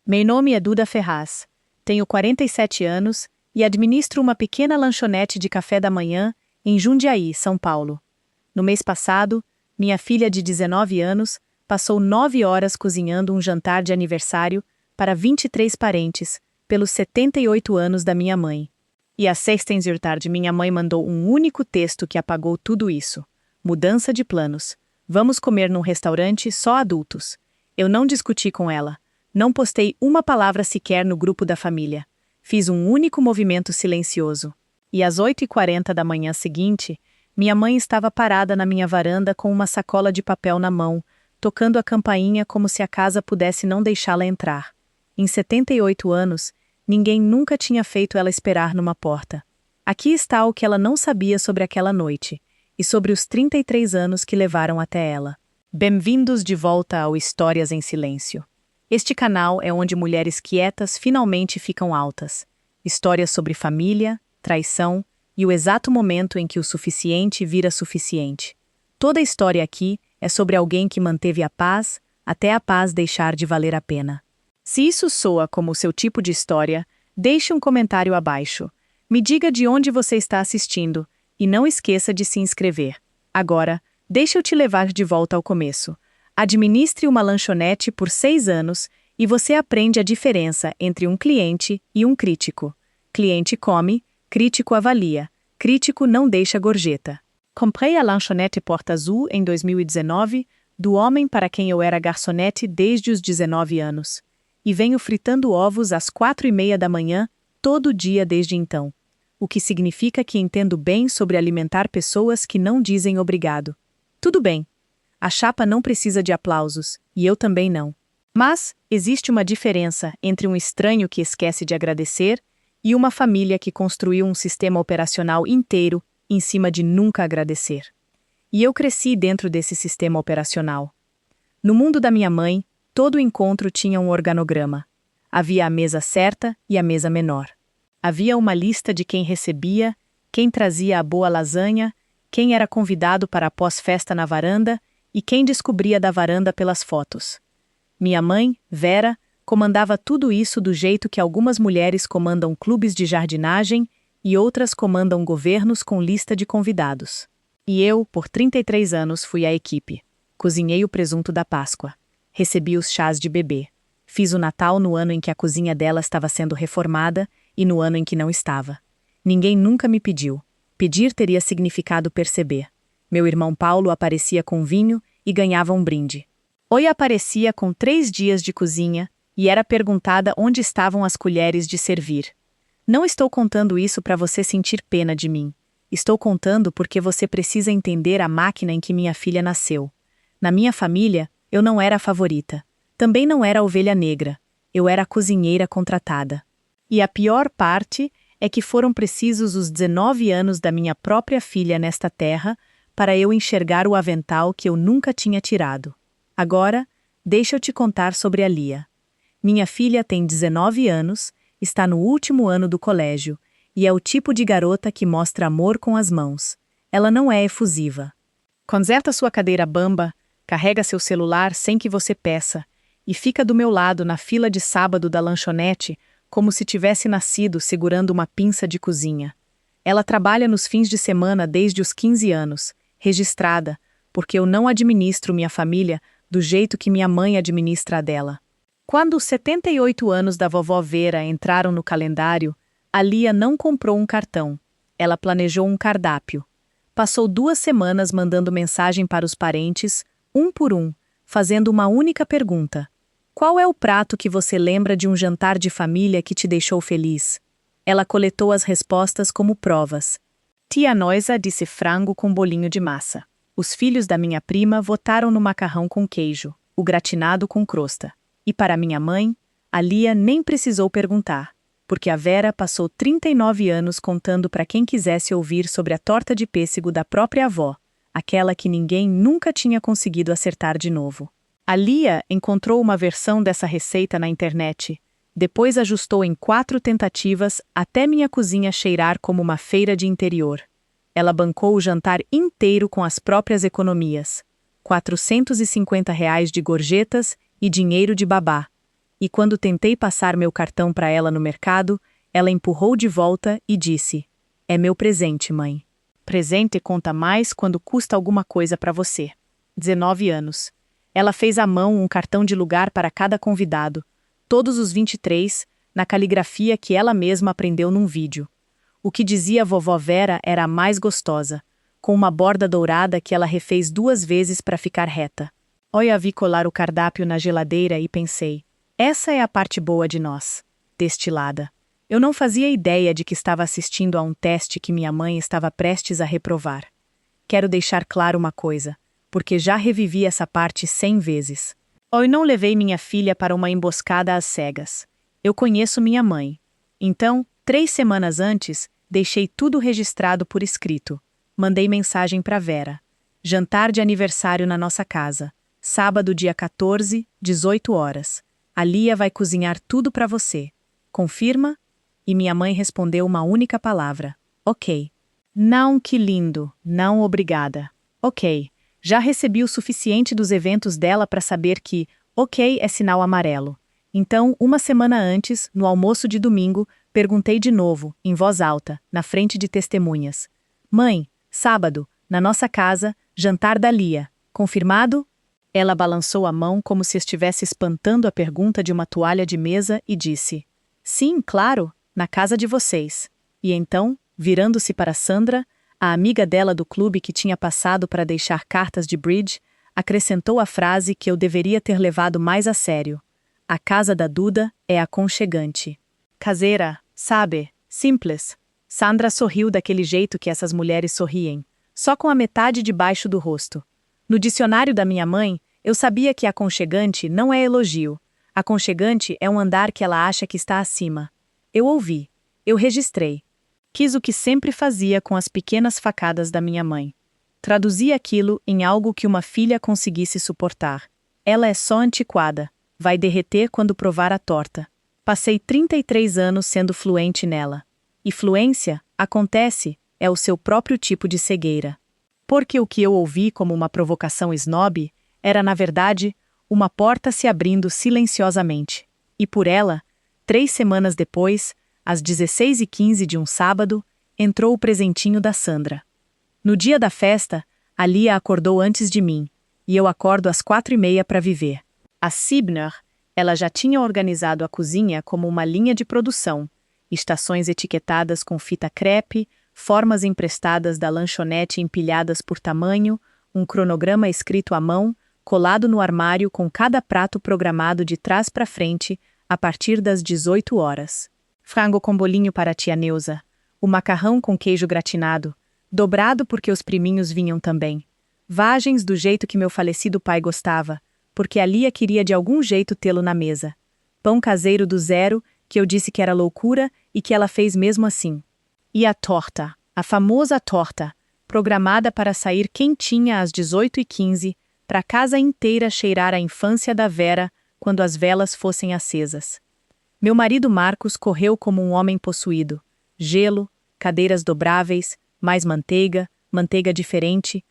Meu nome é Duda Ferraz, tenho 47 anos e administro uma pequena lanchonete de café da manhã em Jundiaí, São Paulo. No mês passado, minha filha de 19 anos passou 9 horas cozinhando um jantar de aniversário para 23 parentes, pelos 78 anos da minha mãe. E às 6 da tarde minha mãe mandou um único texto que apagou tudo isso. Mudança de planos. Vamos comer num restaurante só adultos. Eu não discuti com ela. Não postei uma palavra sequer no grupo da família. Fiz um único movimento silencioso. E às 8h40 da manhã seguinte, minha mãe estava parada na minha varanda com uma sacola de papel na mão, tocando a campainha como se a casa pudesse não deixá-la entrar. Em 78 anos, ninguém nunca tinha feito ela esperar numa porta. Aqui está o que ela não sabia sobre aquela noite, e sobre os 33 anos que levaram até ela. Bem-vindos de volta ao Histórias em Silêncio. Este canal é onde mulheres quietas finalmente ficam altas. Histórias sobre família, traição e o exato momento em que o suficiente vira suficiente. Toda a história aqui é sobre alguém que manteve a paz até a paz deixar de valer a pena. Se isso soa como o seu tipo de história, deixe um comentário abaixo. Me diga de onde você está assistindo e não esqueça de se inscrever. Agora, deixa eu te levar de volta ao começo. Administre uma lanchonete por 6 anos e você aprende a diferença entre um cliente e um crítico. Cliente come, crítico avalia. Crítico não deixa gorjeta. Comprei a lanchonete Porta Azul em 2019, do homem para quem eu era garçonete desde os 19 anos. E venho fritando ovos às 4h30 da manhã, todo dia desde então. O que significa que entendo bem sobre alimentar pessoas que não dizem obrigado. Tudo bem. A chapa não precisa de aplausos, e eu também não. Mas existe uma diferença entre um estranho que esquece de agradecer e uma família que construiu um sistema operacional inteiro em cima de nunca agradecer. E eu cresci dentro desse sistema operacional. No mundo da minha mãe, todo encontro tinha um organograma. Havia a mesa certa e a mesa menor. Havia uma lista de quem recebia, quem trazia a boa lasanha, quem era convidado para a pós-festa na varanda e quem descobria da varanda pelas fotos. Minha mãe, Vera, comandava tudo isso do jeito que algumas mulheres comandam clubes de jardinagem e outras comandam governos com lista de convidados. E eu, por 33 anos, fui a equipe. Cozinhei o presunto da Páscoa. Recebi os chás de bebê. Fiz o Natal no ano em que a cozinha dela estava sendo reformada e no ano em que não estava. Ninguém nunca me pediu. Pedir teria significado perceber. Meu irmão Paulo aparecia com vinho e ganhava um brinde. Oi aparecia com 3 dias de cozinha e era perguntada onde estavam as colheres de servir. Não estou contando isso para você sentir pena de mim. Estou contando porque você precisa entender a máquina em que minha filha nasceu. Na minha família, eu não era a favorita. Também não era a ovelha negra. Eu era a cozinheira contratada. E a pior parte é que foram precisos os 19 anos da minha própria filha nesta terra para eu enxergar o avental que eu nunca tinha tirado. Agora, deixa eu te contar sobre a Lia. Minha filha tem 19 anos, está no último ano do colégio, e é o tipo de garota que mostra amor com as mãos. Ela não é efusiva. Conserta sua cadeira bamba, carrega seu celular sem que você peça, e fica do meu lado na fila de sábado da lanchonete, como se tivesse nascido segurando uma pinça de cozinha. Ela trabalha nos fins de semana desde os 15 anos, registrada, porque eu não administro minha família do jeito que minha mãe administra a dela. Quando os 78 anos da vovó Vera entraram no calendário, a Lia não comprou um cartão. Ela planejou um cardápio. Passou 2 semanas mandando mensagem para os parentes, um por um, fazendo uma única pergunta. Qual é o prato que você lembra de um jantar de família que te deixou feliz? Ela coletou as respostas como provas. Tia Noisa disse frango com bolinho de massa. Os filhos da minha prima votaram no macarrão com queijo, o gratinado com crosta. E para minha mãe, a Lia nem precisou perguntar, porque a Vera passou 39 anos contando para quem quisesse ouvir sobre a torta de pêssego da própria avó, aquela que ninguém nunca tinha conseguido acertar de novo. A Lia encontrou uma versão dessa receita na internet, depois ajustou em 4 tentativas até minha cozinha cheirar como uma feira de interior. Ela bancou o jantar inteiro com as próprias economias, R$ 450 de gorjetas e dinheiro de babá. e quando tentei passar meu cartão para ela no mercado, ela empurrou de volta e disse: "É meu presente, mãe." Presente conta mais quando custa alguma coisa para você. 19 anos. Ela fez à mão um cartão de lugar para cada convidado, todos os 23, na caligrafia que ela mesma aprendeu num vídeo. O que dizia vovó Vera era a mais gostosa, com uma borda dourada que ela refez 2 vezes para ficar reta. Eu vi colar o cardápio na geladeira e pensei: essa é a parte boa de nós, destilada. Eu não fazia ideia de que estava assistindo a um teste que minha mãe estava prestes a reprovar. Quero deixar claro uma coisa, porque já revivi essa parte 100 vezes. Eu não levei minha filha para uma emboscada às cegas. Eu conheço minha mãe. Então, 3 semanas antes, deixei tudo registrado por escrito. Mandei mensagem para Vera. Jantar de aniversário na nossa casa. Sábado, dia 14, 18 horas. A Lia vai cozinhar tudo para você. Confirma? E minha mãe respondeu uma única palavra: ok. Não, que lindo. Não, obrigada. Ok. Já recebi o suficiente dos eventos dela para saber que ok é sinal amarelo. Então, uma semana antes, no almoço de domingo, perguntei de novo, em voz alta, na frente de testemunhas: "Mãe, sábado, na nossa casa, jantar da Lia. Confirmado?" Ela balançou a mão como se estivesse espantando a pergunta de uma toalha de mesa e disse: "Sim, claro, na casa de vocês." E então, virando-se para Sandra, a amiga dela do clube que tinha passado para deixar cartas de bridge, acrescentou a frase que eu deveria ter levado mais a sério: "A casa da Duda é aconchegante." Caseira, sabe, simples. Sandra sorriu daquele jeito que essas mulheres sorriem, só com a metade debaixo do rosto. No dicionário da minha mãe, eu sabia que aconchegante não é elogio. Aconchegante é um andar que ela acha que está acima. Eu ouvi. Eu registrei. Quis o que sempre fazia com as pequenas facadas da minha mãe. Traduzi aquilo em algo que uma filha conseguisse suportar. Ela é só antiquada. Vai derreter quando provar a torta. Passei 33 anos sendo fluente nela. E fluência, acontece, é o seu próprio tipo de cegueira. Porque o que eu ouvi como uma provocação snob era, na verdade, uma porta se abrindo silenciosamente. E por ela, 3 semanas depois, às 16h15 de um sábado, entrou o presentinho da Sandra. No dia da festa, a Lia acordou antes de mim, e eu acordo às 4h30 para viver. A Sibner, ela já tinha organizado a cozinha como uma linha de produção, estações etiquetadas com fita crepe, formas emprestadas da lanchonete empilhadas por tamanho, um cronograma escrito à mão, colado no armário com cada prato programado de trás para frente, a partir das 18 horas. Frango com bolinho para a tia Neuza, o macarrão com queijo gratinado, dobrado porque os priminhos vinham também. Vagens do jeito que meu falecido pai gostava, porque a Lia queria de algum jeito tê-lo na mesa. Pão caseiro do zero, que eu disse que era loucura e que ela fez mesmo assim. E a torta, a famosa torta, programada para sair quentinha às 18h15, para a casa inteira cheirar a infância da Vera quando as velas fossem acesas. Meu marido Marcos correu como um homem possuído. Gelo, cadeiras dobráveis, mais manteiga, manteiga diferente.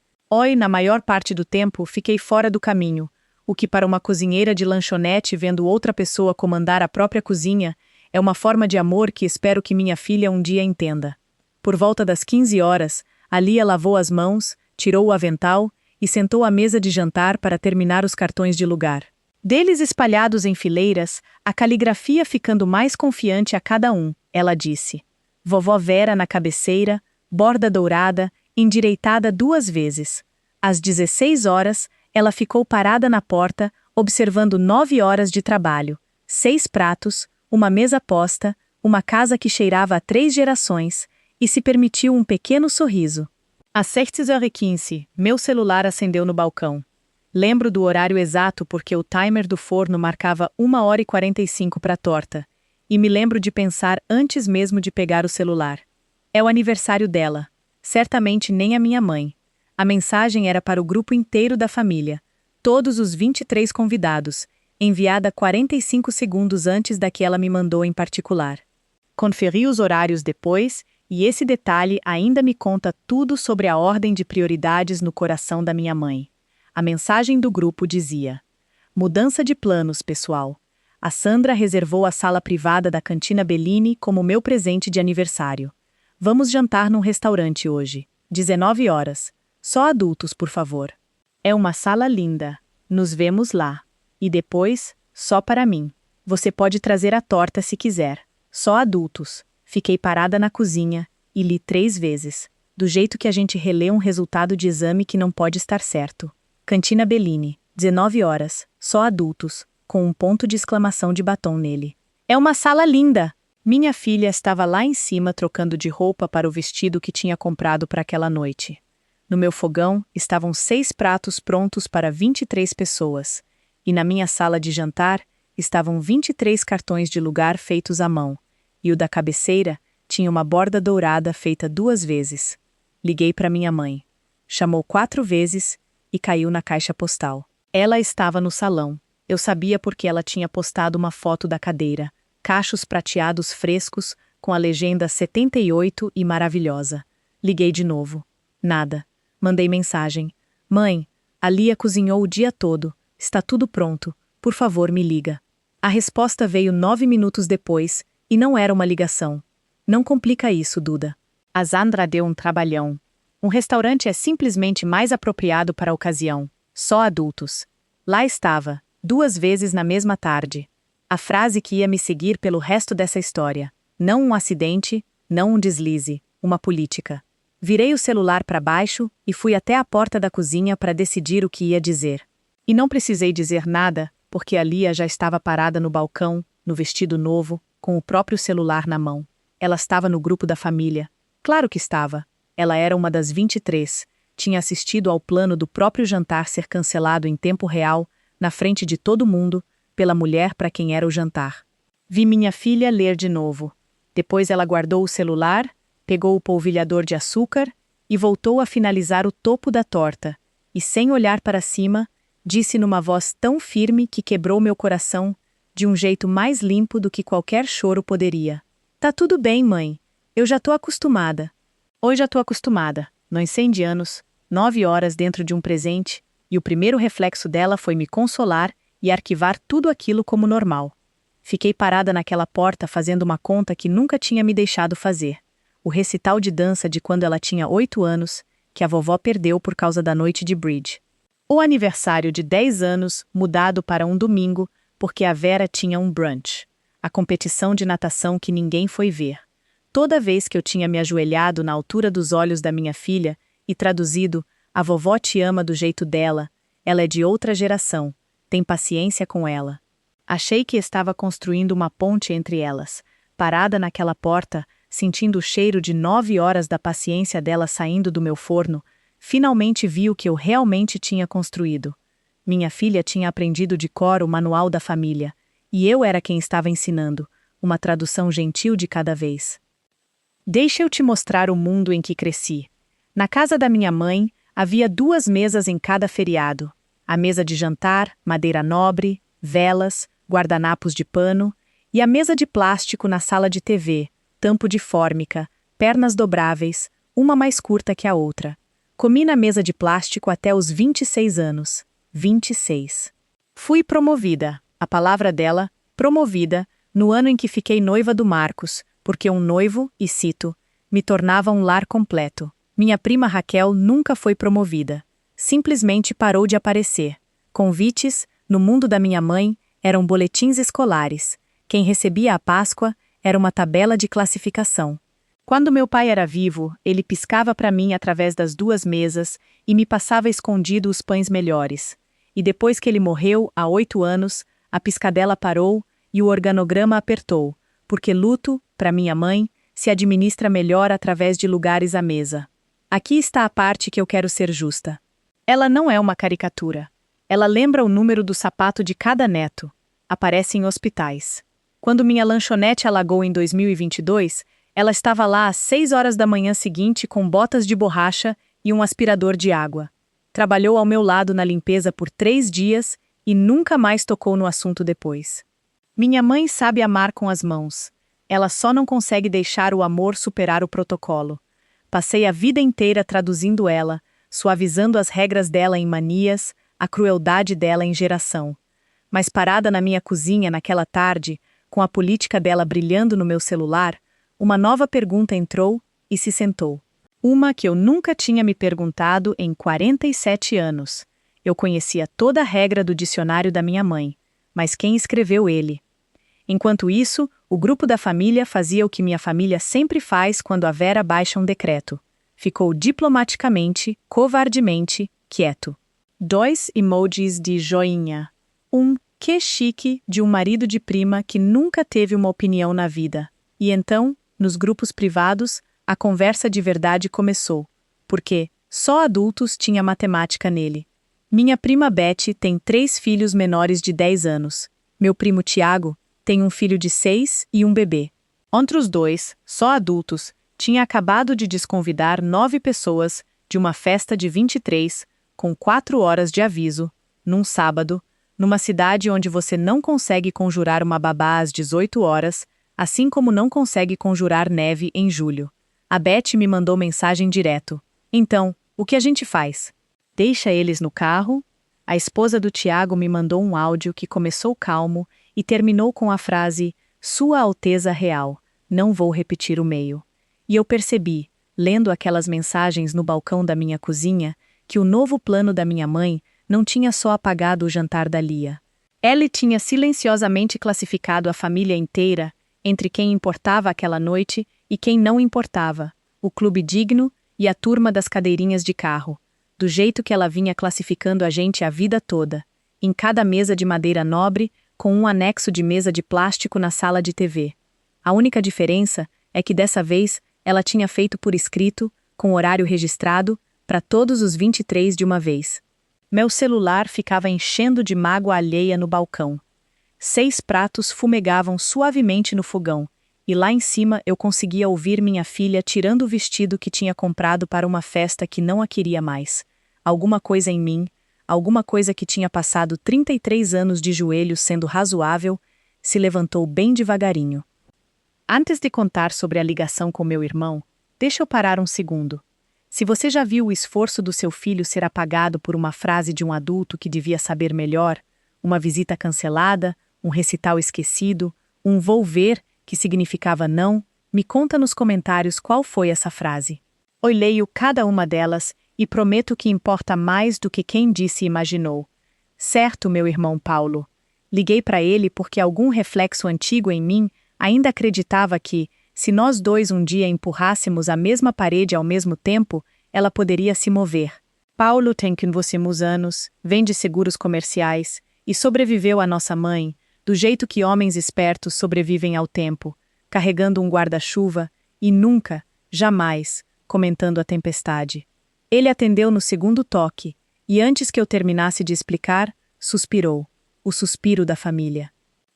Na maior parte do tempo, fiquei fora do caminho, o que para uma cozinheira de lanchonete vendo outra pessoa comandar a própria cozinha é uma forma de amor que espero que minha filha um dia entenda. Por volta das 15 horas, a Lia lavou as mãos, tirou o avental e sentou à mesa de jantar para terminar os cartões de lugar. Deles espalhados em fileiras, a caligrafia ficando mais confiante a cada um, ela disse: "Vovó Vera na cabeceira, borda dourada, endireitada 2 vezes." Às 16 horas, ela ficou parada na porta, observando 9 horas de trabalho, 6 pratos, uma mesa posta, uma casa que cheirava a 3 gerações, e se permitiu um pequeno sorriso. Às 7h15, meu celular acendeu no balcão. Lembro do horário exato porque o timer do forno marcava 1h45 para a torta, e me lembro de pensar antes mesmo de pegar o celular. É o aniversário dela. Certamente nem a minha mãe. A mensagem era para o grupo inteiro da família, todos os 23 convidados, enviada 45 segundos antes da que ela me mandou em particular. Conferi os horários depois, e esse detalhe ainda me conta tudo sobre a ordem de prioridades no coração da minha mãe. A mensagem do grupo dizia: "Mudança de planos, pessoal. A Sandra reservou a sala privada da Cantina Bellini como meu presente de aniversário. Vamos jantar num restaurante hoje. 19 horas. Só adultos, por favor. É uma sala linda. Nos vemos lá. E depois, só para mim. Você pode trazer a torta se quiser. Só adultos. Fiquei parada na cozinha e li 3 vezes. Do jeito que a gente relê um resultado de exame que não pode estar certo. Cantina Bellini. 19 horas. Só adultos. Com um ponto de exclamação de batom nele. É uma sala linda! Minha filha estava lá em cima trocando de roupa para o vestido que tinha comprado para aquela noite. No meu fogão estavam 6 pratos prontos para 23 pessoas. E na minha sala de jantar estavam 23 cartões de lugar feitos à mão. E o da cabeceira tinha uma borda dourada feita 2 vezes. Liguei para minha mãe. Chamou 4 vezes e caiu na caixa postal. Ela estava no salão. Eu sabia porque ela tinha postado uma foto da cadeira. Cachos prateados frescos, com a legenda 78 e maravilhosa. Liguei de novo. Nada. Mandei mensagem. Mãe, a Lia cozinhou o dia todo. Está tudo pronto. Por favor, me liga. A resposta veio 9 minutos depois, e não era uma ligação. Não complica isso, Duda. A Sandra deu um trabalhão. Um restaurante é simplesmente mais apropriado para a ocasião. Só adultos. Lá estava, 2 vezes na mesma tarde. A frase que ia me seguir pelo resto dessa história. Não um acidente, não um deslize, uma política. Virei o celular para baixo e fui até a porta da cozinha para decidir o que ia dizer. E não precisei dizer nada, porque a Lia já estava parada no balcão, no vestido novo, com o próprio celular na mão. Ela estava no grupo da família. Claro que estava. Ela era uma das 23. Tinha assistido ao plano do próprio jantar ser cancelado em tempo real, na frente de todo mundo, pela mulher para quem era o jantar. Vi minha filha ler de novo. Depois ela guardou o celular, pegou o polvilhador de açúcar e voltou a finalizar o topo da torta, e sem olhar para cima, disse numa voz tão firme que quebrou meu coração, de um jeito mais limpo do que qualquer choro poderia. Tá tudo bem, mãe. Eu já tô acostumada. Hoje já tô acostumada. Nós 100 de anos, 9 horas dentro de um presente, e o primeiro reflexo dela foi me consolar e arquivar tudo aquilo como normal. Fiquei parada naquela porta fazendo uma conta que nunca tinha me deixado fazer. O recital de dança de quando ela tinha 8 anos, que a vovó perdeu por causa da noite de bridge. O aniversário de 10 anos, mudado para um domingo, porque a Vera tinha um brunch. A competição de natação que ninguém foi ver. Toda vez que eu tinha me ajoelhado na altura dos olhos da minha filha e traduzido, a vovó te ama do jeito dela, ela é de outra geração, tem paciência com ela. Achei que estava construindo uma ponte entre elas, parada naquela porta, sentindo o cheiro de 9 horas da paciência dela saindo do meu forno, finalmente vi o que eu realmente tinha construído. Minha filha tinha aprendido de cor o manual da família, e eu era quem estava ensinando, uma tradução gentil de cada vez. Deixa eu te mostrar o mundo em que cresci. Na casa da minha mãe, havia 2 mesas em cada feriado. A mesa de jantar, madeira nobre, velas, guardanapos de pano, e a mesa de plástico na sala de TV, tampo de fórmica, pernas dobráveis, uma mais curta que a outra. Comi na mesa de plástico até os 26 anos. 26. Fui promovida, a palavra dela, promovida, no ano em que fiquei noiva do Marcos, porque um noivo, e cito, me tornava um lar completo. Minha prima Raquel nunca foi promovida. Simplesmente parou de aparecer. Convites, no mundo da minha mãe, eram boletins escolares. Quem recebia a Páscoa era uma tabela de classificação. Quando meu pai era vivo, ele piscava para mim através das 2 mesas e me passava escondido os pães melhores. E depois que ele morreu, há 8 anos, a piscadela parou e o organograma apertou, porque luto, para minha mãe, se administra melhor através de lugares à mesa. Aqui está a parte que eu quero ser justa. Ela não é uma caricatura. Ela lembra o número do sapato de cada neto. Aparece em hospitais. Quando minha lanchonete alagou em 2022, ela estava lá às 6 horas da manhã seguinte com botas de borracha e um aspirador de água. Trabalhou ao meu lado na limpeza por 3 dias e nunca mais tocou no assunto depois. Minha mãe sabe amar com as mãos. Ela só não consegue deixar o amor superar o protocolo. Passei a vida inteira traduzindo ela, suavizando as regras dela em manias, a crueldade dela em geração. Mas parada na minha cozinha naquela tarde, com a política dela brilhando no meu celular, uma nova pergunta entrou e se sentou. Uma que eu nunca tinha me perguntado em 47 anos. Eu conhecia toda a regra do dicionário da minha mãe, mas quem escreveu ele? Enquanto isso, o grupo da família fazia o que minha família sempre faz quando a Vera baixa um decreto. Ficou diplomaticamente, covardemente, quieto. 2 emojis de joinha. Que chique de um marido de prima que nunca teve uma opinião na vida. E então, nos grupos privados, a conversa de verdade começou, porque só adultos tinha matemática nele. Minha prima Betty tem 3 filhos menores de 10 anos. Meu primo Tiago tem um filho de 6 e um bebê. Entre os dois, só adultos, tinha acabado de desconvidar 9 pessoas de uma festa de 23, com 4 horas de aviso, num sábado, numa cidade onde você não consegue conjurar uma babá às 18 horas, assim como não consegue conjurar neve em julho. A Betty me mandou mensagem direto. Então, o que a gente faz? Deixa eles no carro? A esposa do Tiago me mandou um áudio que começou calmo e terminou com a frase, Sua Alteza Real, não vou repetir o meio. E eu percebi, lendo aquelas mensagens no balcão da minha cozinha, que o novo plano da minha mãe não tinha só apagado o jantar da Lia. Ela tinha silenciosamente classificado a família inteira entre quem importava aquela noite e quem não importava, o clube digno e a turma das cadeirinhas de carro, do jeito que ela vinha classificando a gente a vida toda, em cada mesa de madeira nobre, com um anexo de mesa de plástico na sala de TV. A única diferença é que dessa vez ela tinha feito por escrito, com horário registrado, para todos os 23 de uma vez. Meu celular ficava enchendo de mágoa alheia no balcão. 6 pratos fumegavam suavemente no fogão, e lá em cima eu conseguia ouvir minha filha tirando o vestido que tinha comprado para uma festa que não a queria mais. Alguma coisa em mim, alguma coisa que tinha passado 33 anos de joelhos sendo razoável, se levantou bem devagarinho. Antes de contar sobre a ligação com meu irmão, deixa eu parar um segundo. Se você já viu o esforço do seu filho ser apagado por uma frase de um adulto que devia saber melhor, uma visita cancelada, um recital esquecido, um vou ver que significava não, me conta nos comentários qual foi essa frase. Eu leio cada uma delas e prometo que importa mais do que quem disse e imaginou. Certo, meu irmão Paulo. Liguei para ele porque algum reflexo antigo em mim ainda acreditava que, se nós dois um dia empurrássemos a mesma parede ao mesmo tempo, ela poderia se mover. Paulo tem 15 anos, vende seguros comerciais e sobreviveu à nossa mãe, do jeito que homens espertos sobrevivem ao tempo, carregando um guarda-chuva e nunca, jamais, comentando a tempestade. Ele atendeu no segundo toque e antes que eu terminasse de explicar, suspirou. O suspiro da família.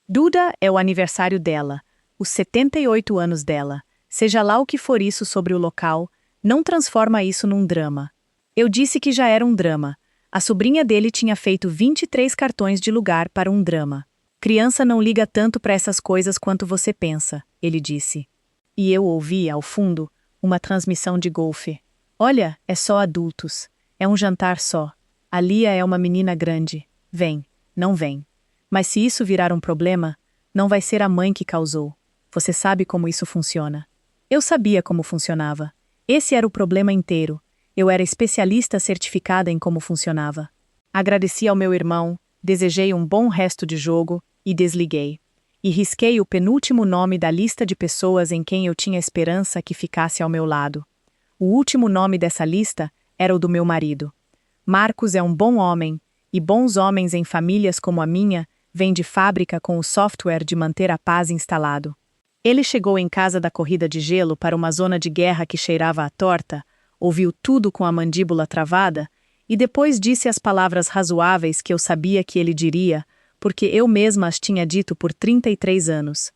Duda é o aniversário dela, os 78 anos dela. Seja lá o que for isso sobre o local, não transforma isso num drama. Eu disse que já era um drama. A sobrinha dele tinha feito 23 cartões de lugar para um drama. Criança não liga tanto para essas coisas quanto você pensa, ele disse. E eu ouvi, ao fundo, uma transmissão de golfe. Olha, é só adultos. É um jantar só. A Lia é uma menina grande. Vem, não vem. Mas se isso virar um problema, não vai ser a mãe que causou. Você sabe como isso funciona. Eu sabia como funcionava. Esse era o problema inteiro. Eu era especialista certificada em como funcionava. Agradeci ao meu irmão, desejei um bom resto de jogo e desliguei. E risquei o penúltimo nome da lista de pessoas em quem eu tinha esperança que ficasse ao meu lado. O último nome dessa lista era o do meu marido. Marcos é um bom homem, e bons homens em famílias como a minha vêm de fábrica com o software de manter a paz instalado. Ele chegou em casa da corrida de gelo para uma zona de guerra que cheirava a torta, ouviu tudo com a mandíbula travada e depois disse as palavras razoáveis que eu sabia que ele diria, porque eu mesma as tinha dito por 33 anos.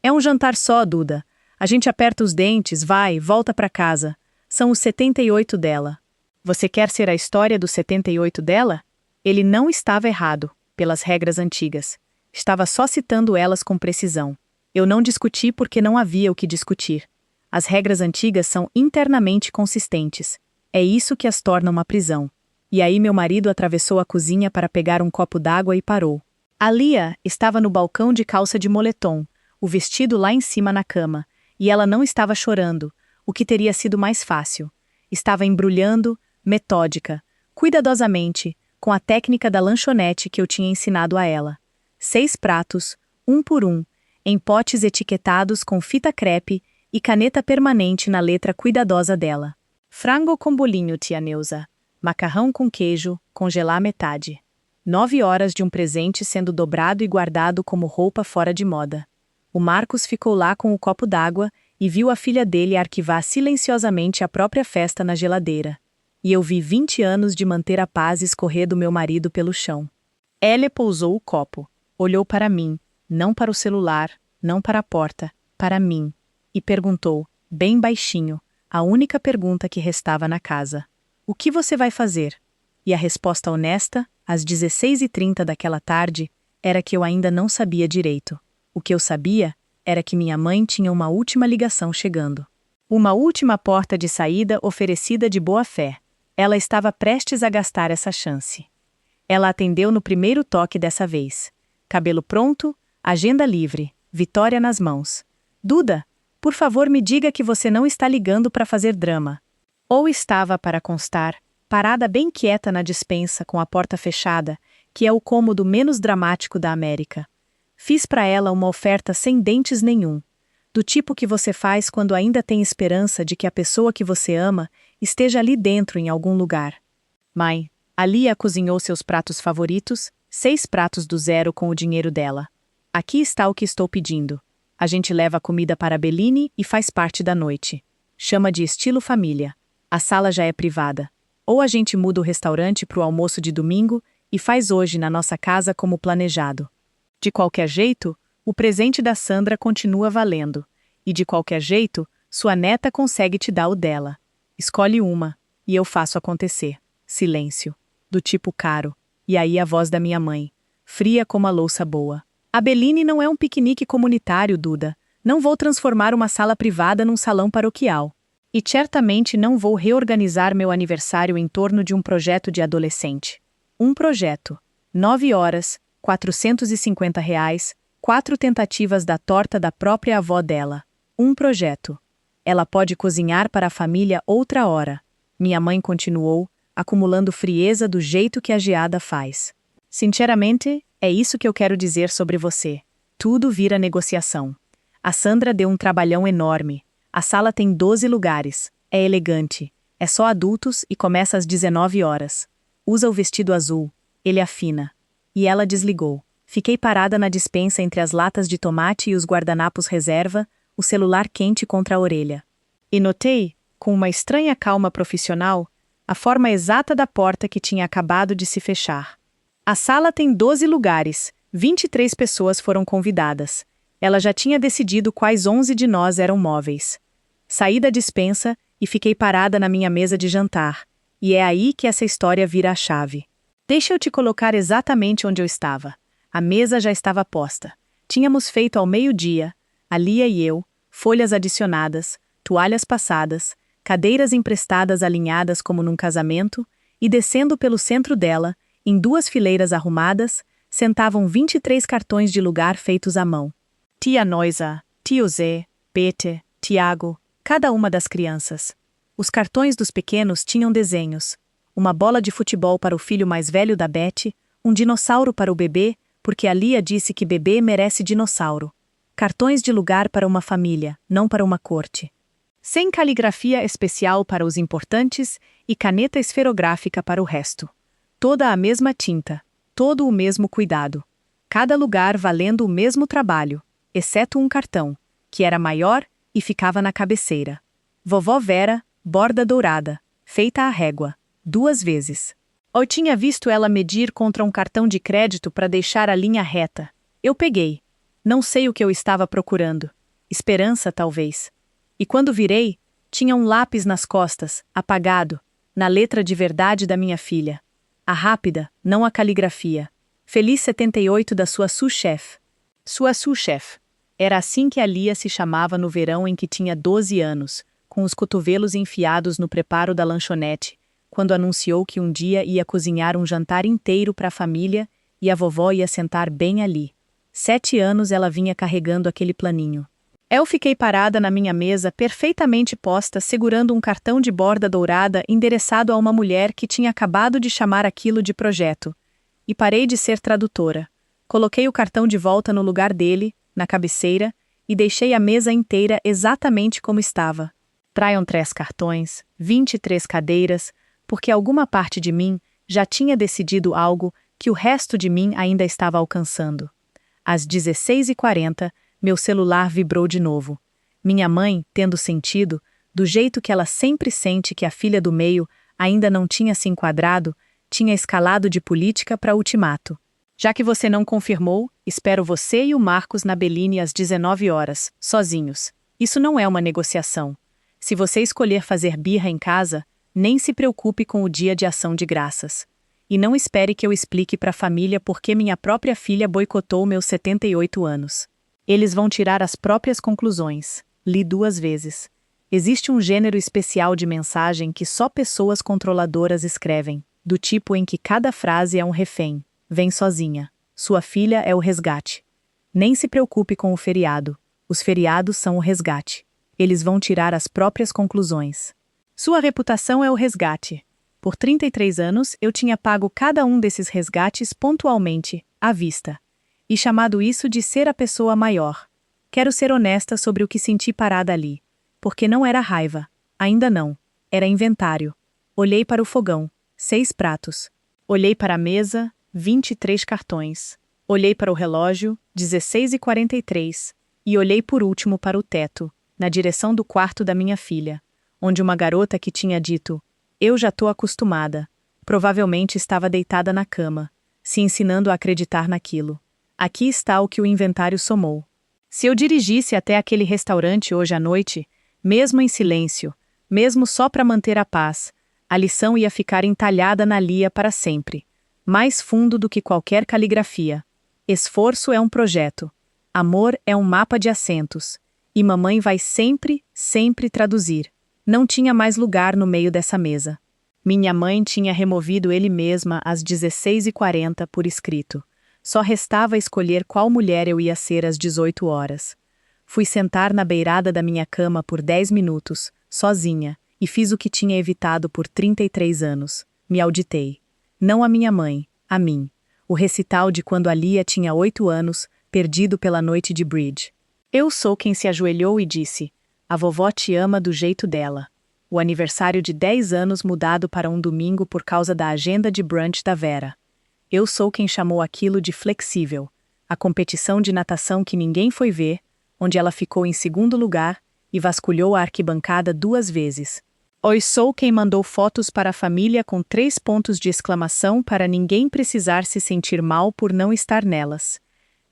É um jantar só, Duda. A gente aperta os dentes, vai, volta para casa. São os 78 dela. Você quer ser a história dos 78 dela? Ele não estava errado, pelas regras antigas. Estava só citando elas com precisão. Eu não discuti porque não havia o que discutir. As regras antigas são internamente consistentes. É isso que as torna uma prisão. E aí meu marido atravessou a cozinha para pegar um copo d'água e parou. A Lia estava no balcão de calça de moletom, o vestido lá em cima na cama, e ela não estava chorando, o que teria sido mais fácil. Estava embrulhando, metódica, cuidadosamente, com a técnica da lanchonete que eu tinha ensinado a ela. 6 pratos, um por um, em potes etiquetados com fita crepe e caneta permanente na letra cuidadosa dela. Frango com bolinho, tia Neuza. Macarrão com queijo, congelar metade. 9 horas de um presente sendo dobrado e guardado como roupa fora de moda. O Marcos ficou lá com o copo d'água e viu a filha dele arquivar silenciosamente a própria festa na geladeira. E eu vi 20 anos de manter a paz escorrer do meu marido pelo chão. Ele pousou o copo, olhou para mim, não para o celular, não para a porta, para mim, e perguntou, bem baixinho, a única pergunta que restava na casa. O que você vai fazer? E a resposta honesta, às 16h30 daquela tarde, era que eu ainda não sabia direito. O que eu sabia era que minha mãe tinha uma última ligação chegando. Uma última porta de saída oferecida de boa fé. Ela estava prestes a gastar essa chance. Ela atendeu no primeiro toque dessa vez. Cabelo pronto, agenda livre, vitória nas mãos. Duda, por favor me diga que você não está ligando para fazer drama. Ou estava, para constar, parada bem quieta na despensa com a porta fechada, que é o cômodo menos dramático da América. Fiz para ela uma oferta sem dentes nenhum, do tipo que você faz quando ainda tem esperança de que a pessoa que você ama esteja ali dentro em algum lugar. Mãe, a Lia cozinhou seus pratos favoritos, 6 pratos do zero com o dinheiro dela. Aqui está o que estou pedindo. A gente leva a comida para a Bellini e faz parte da noite. Chama de estilo família. A sala já é privada. Ou a gente muda o restaurante para o almoço de domingo e faz hoje na nossa casa como planejado. De qualquer jeito, o presente da Sandra continua valendo. E de qualquer jeito, sua neta consegue te dar o dela. Escolhe uma, e eu faço acontecer. Silêncio. Do tipo caro. E aí a voz da minha mãe. Fria como a louça boa. A Bellini não é um piquenique comunitário, Duda. Não vou transformar uma sala privada num salão paroquial. E certamente não vou reorganizar meu aniversário em torno de um projeto de adolescente. Um projeto. 9 horas, R$ 450, 4 tentativas da torta da própria avó dela. Um projeto. Ela pode cozinhar para a família outra hora. Minha mãe continuou, acumulando frieza do jeito que a geada faz. Sinceramente, é isso que eu quero dizer sobre você. Tudo vira negociação. A Sandra deu um trabalhão enorme. A sala tem 12 lugares. É elegante. É só adultos e começa às 19 horas. Usa o vestido azul. Ele afina. E ela desligou. Fiquei parada na despensa entre as latas de tomate e os guardanapos reserva, o celular quente contra a orelha. E notei, com uma estranha calma profissional, a forma exata da porta que tinha acabado de se fechar. A sala tem 12 lugares, 23 pessoas foram convidadas. Ela já tinha decidido quais 11 de nós eram móveis. Saí da despensa e fiquei parada na minha mesa de jantar, e é aí que essa história vira a chave. Deixa eu te colocar exatamente onde eu estava. A mesa já estava posta. Tínhamos feito ao meio-dia, a Lia e eu, folhas adicionadas, toalhas passadas, cadeiras emprestadas alinhadas como num casamento, e descendo pelo centro dela, em 2 fileiras arrumadas, sentavam 23 cartões de lugar feitos à mão. Tia Neuza, tio Zé, Peter, Tiago, cada uma das crianças. Os cartões dos pequenos tinham desenhos. Uma bola de futebol para o filho mais velho da Betty, um dinossauro para o bebê, porque a Lia disse que bebê merece dinossauro. Cartões de lugar para uma família, não para uma corte. Sem caligrafia especial para os importantes e caneta esferográfica para o resto. Toda a mesma tinta, todo o mesmo cuidado. Cada lugar valendo o mesmo trabalho, exceto um cartão, que era maior e ficava na cabeceira. Vovó Vera, borda dourada, feita à régua, 2 vezes. Eu tinha visto ela medir contra um cartão de crédito para deixar a linha reta. Eu peguei. Não sei o que eu estava procurando. Esperança, talvez. E quando virei, tinha um lápis nas costas, apagado, na letra de verdade da minha filha. A rápida, não a caligrafia. Feliz 78 da sua sous-chef. Sua sous-chef. Era assim que a Lia se chamava no verão em que tinha 12 anos, com os cotovelos enfiados no preparo da lanchonete, quando anunciou que um dia ia cozinhar um jantar inteiro para a família e a vovó ia sentar bem ali. 7 anos ela vinha carregando aquele planinho. Eu fiquei parada na minha mesa, perfeitamente posta, segurando um cartão de borda dourada endereçado a uma mulher que tinha acabado de chamar aquilo de projeto. E parei de ser tradutora. Coloquei o cartão de volta no lugar dele, na cabeceira, e deixei a mesa inteira exatamente como estava. Traiam 3 cartões, 23 cadeiras, porque alguma parte de mim já tinha decidido algo que o resto de mim ainda estava alcançando. Às 16h40, meu celular vibrou de novo. Minha mãe, tendo sentido, do jeito que ela sempre sente que a filha do meio ainda não tinha se enquadrado, tinha escalado de política para ultimato. Já que você não confirmou, espero você e o Marcos na Belline às 19 horas, sozinhos. Isso não é uma negociação. Se você escolher fazer birra em casa, nem se preocupe com o dia de ação de graças. E não espere que eu explique para a família por que minha própria filha boicotou meus 78 anos. Eles vão tirar as próprias conclusões. Li 2 vezes. Existe um gênero especial de mensagem que só pessoas controladoras escrevem, do tipo em que cada frase é um refém. Vem sozinha. Sua filha é o resgate. Nem se preocupe com o feriado. Os feriados são o resgate. Eles vão tirar as próprias conclusões. Sua reputação é o resgate. Por 33 anos, eu tinha pago cada um desses resgates pontualmente, à vista. E chamado isso de ser a pessoa maior. Quero ser honesta sobre o que senti parada ali. Porque não era raiva. Ainda não. Era inventário. Olhei para o fogão. 6 pratos. Olhei para a mesa. 23 cartões. Olhei para o relógio. 16h43. E olhei por último para o teto, na direção do quarto da minha filha, onde uma garota que tinha dito: "Eu já tô acostumada", provavelmente estava deitada na cama, se ensinando a acreditar naquilo. Aqui está o que o inventário somou. Se eu dirigisse até aquele restaurante hoje à noite, mesmo em silêncio, mesmo só para manter a paz, a lição ia ficar entalhada na Lia para sempre, mais fundo do que qualquer caligrafia. Esforço é um projeto. Amor é um mapa de assentos. E mamãe vai sempre, sempre traduzir. Não tinha mais lugar no meio dessa mesa. Minha mãe tinha removido ele mesma às 16h40 por escrito. Só restava escolher qual mulher eu ia ser às 18 horas. Fui sentar na beirada da minha cama por 10 minutos, sozinha, e fiz o que tinha evitado por 33 anos. Me auditei. Não a minha mãe, a mim. O recital de quando a Lia tinha 8 anos, perdido pela noite de bridge. Eu sou quem se ajoelhou e disse: "A vovó te ama do jeito dela." O aniversário de 10 anos mudado para um domingo por causa da agenda de brunch da Vera. Eu sou quem chamou aquilo de flexível. A competição de natação que ninguém foi ver, onde ela ficou em segundo lugar e vasculhou a arquibancada 2 vezes. Eu sou quem mandou fotos para a família com 3 pontos de exclamação para ninguém precisar se sentir mal por não estar nelas.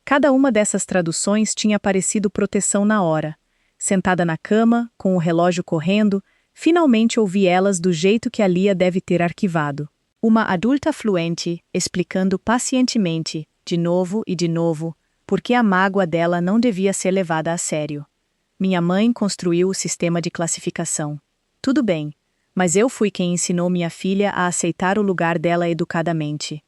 Cada uma dessas traduções tinha parecido proteção na hora. Sentada na cama, com o relógio correndo, finalmente ouvi elas do jeito que a Lia deve ter arquivado. Uma adulta fluente, explicando pacientemente, de novo e de novo, por que a mágoa dela não devia ser levada a sério. Minha mãe construiu o sistema de classificação. Tudo bem, mas eu fui quem ensinou minha filha a aceitar o lugar dela educadamente.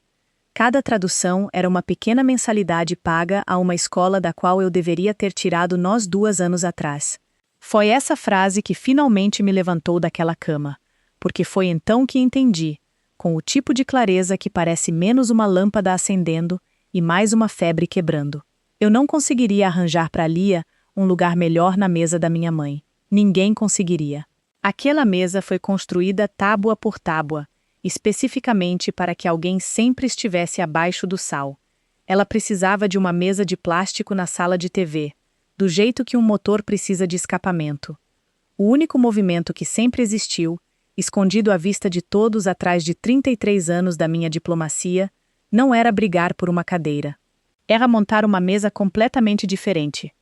Cada tradução era uma pequena mensalidade paga a uma escola da qual eu deveria ter tirado nós 2 anos atrás. Foi essa frase que finalmente me levantou daquela cama, porque foi então que entendi, com o tipo de clareza que parece menos uma lâmpada acendendo e mais uma febre quebrando. Eu não conseguiria arranjar para Lia um lugar melhor na mesa da minha mãe. Ninguém conseguiria. Aquela mesa foi construída tábua por tábua, especificamente para que alguém sempre estivesse abaixo do sal. Ela precisava de uma mesa de plástico na sala de TV, do jeito que um motor precisa de escapamento. O único movimento que sempre existiu, escondido à vista de todos atrás de 33 anos da minha diplomacia, não era brigar por uma cadeira. Era montar uma mesa completamente diferente.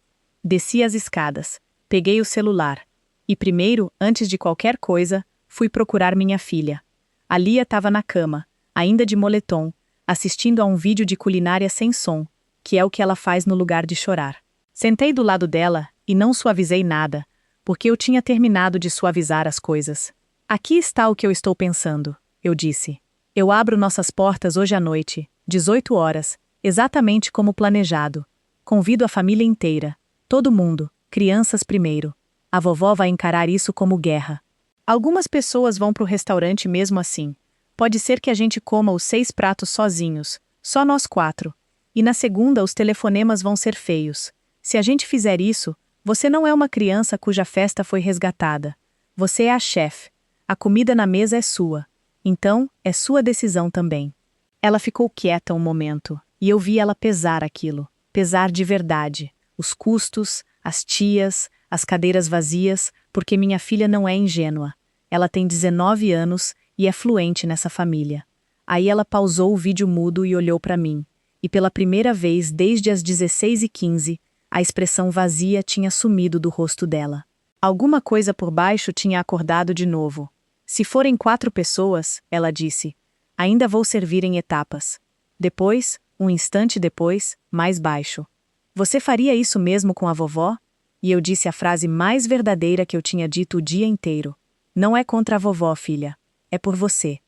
Desci as escadas, peguei o celular, e primeiro, antes de qualquer coisa, fui procurar minha filha. A Lia estava na cama, ainda de moletom, assistindo a um vídeo de culinária sem som, que é o que ela faz no lugar de chorar. Sentei do lado dela e não suavizei nada, porque eu tinha terminado de suavizar as coisas. "Aqui está o que eu estou pensando", eu disse. "Eu abro nossas portas hoje à noite, 18 horas, exatamente como planejado. Convido a família inteira. Todo mundo, crianças primeiro. A vovó vai encarar isso como guerra. Algumas pessoas vão pro restaurante mesmo assim. Pode ser que a gente coma os 6 pratos sozinhos, só nós 4. E na segunda os telefonemas vão ser feios. Se a gente fizer isso, você não é uma criança cuja festa foi resgatada. Você é a chefe. A comida na mesa é sua. Então, é sua decisão também. Ela ficou quieta um momento, e eu vi ela pesar aquilo. Pesar de verdade. Os custos, as tias, as cadeiras vazias, porque minha filha não é ingênua. Ela tem 19 anos e é fluente nessa família. Aí ela pausou o vídeo mudo e olhou para mim. E pela primeira vez desde as 16h15, a expressão vazia tinha sumido do rosto dela. Alguma coisa por baixo tinha acordado de novo. Se forem 4 pessoas, ela disse, ainda vou servir em etapas. Depois, um instante depois, mais baixo. Você faria isso mesmo com a vovó? E eu disse a frase mais verdadeira que eu tinha dito o dia inteiro. Não é contra a vovó, filha. É por você.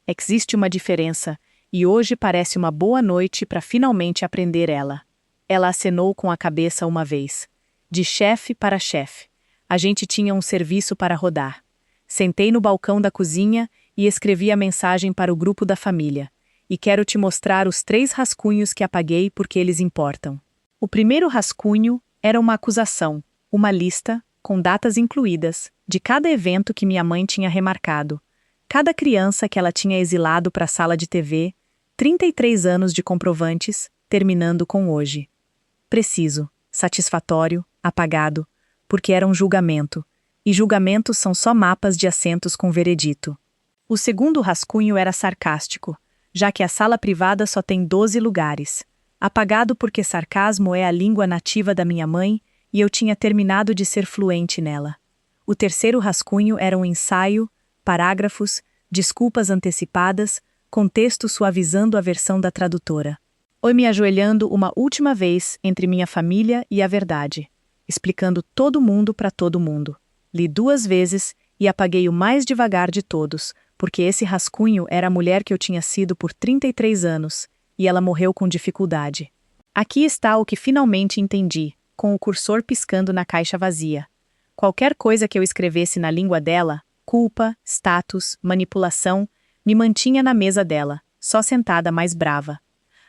Existe uma diferença, e hoje parece uma boa noite para finalmente aprender ela. Ela acenou com a cabeça uma vez. De chefe para chefe. A gente tinha um serviço para rodar. Sentei no balcão da cozinha e escrevi a mensagem para o grupo da família. E quero te mostrar os 3 rascunhos que apaguei porque eles importam. O primeiro rascunho era uma acusação, uma lista, com datas incluídas, de cada evento que minha mãe tinha remarcado. Cada criança que ela tinha exilado para a sala de TV, 33 anos de comprovantes, terminando com hoje. Preciso, satisfatório, apagado, porque era um julgamento. E julgamentos são só mapas de assentos com veredito. O segundo rascunho era sarcástico, já que a sala privada só tem 12 lugares. Apagado porque sarcasmo é a língua nativa da minha mãe e eu tinha terminado de ser fluente nela. O terceiro rascunho era um ensaio, parágrafos, desculpas antecipadas, com texto suavizando a versão da tradutora. Oi me ajoelhando uma última vez entre minha família e a verdade, explicando todo mundo para todo mundo. Li 2 vezes e apaguei o mais devagar de todos, porque esse rascunho era a mulher que eu tinha sido por 33 anos, e ela morreu com dificuldade. Aqui está o que finalmente entendi, com o cursor piscando na caixa vazia. Qualquer coisa que eu escrevesse na língua dela, culpa, status, manipulação, me mantinha na mesa dela, só sentada mais brava.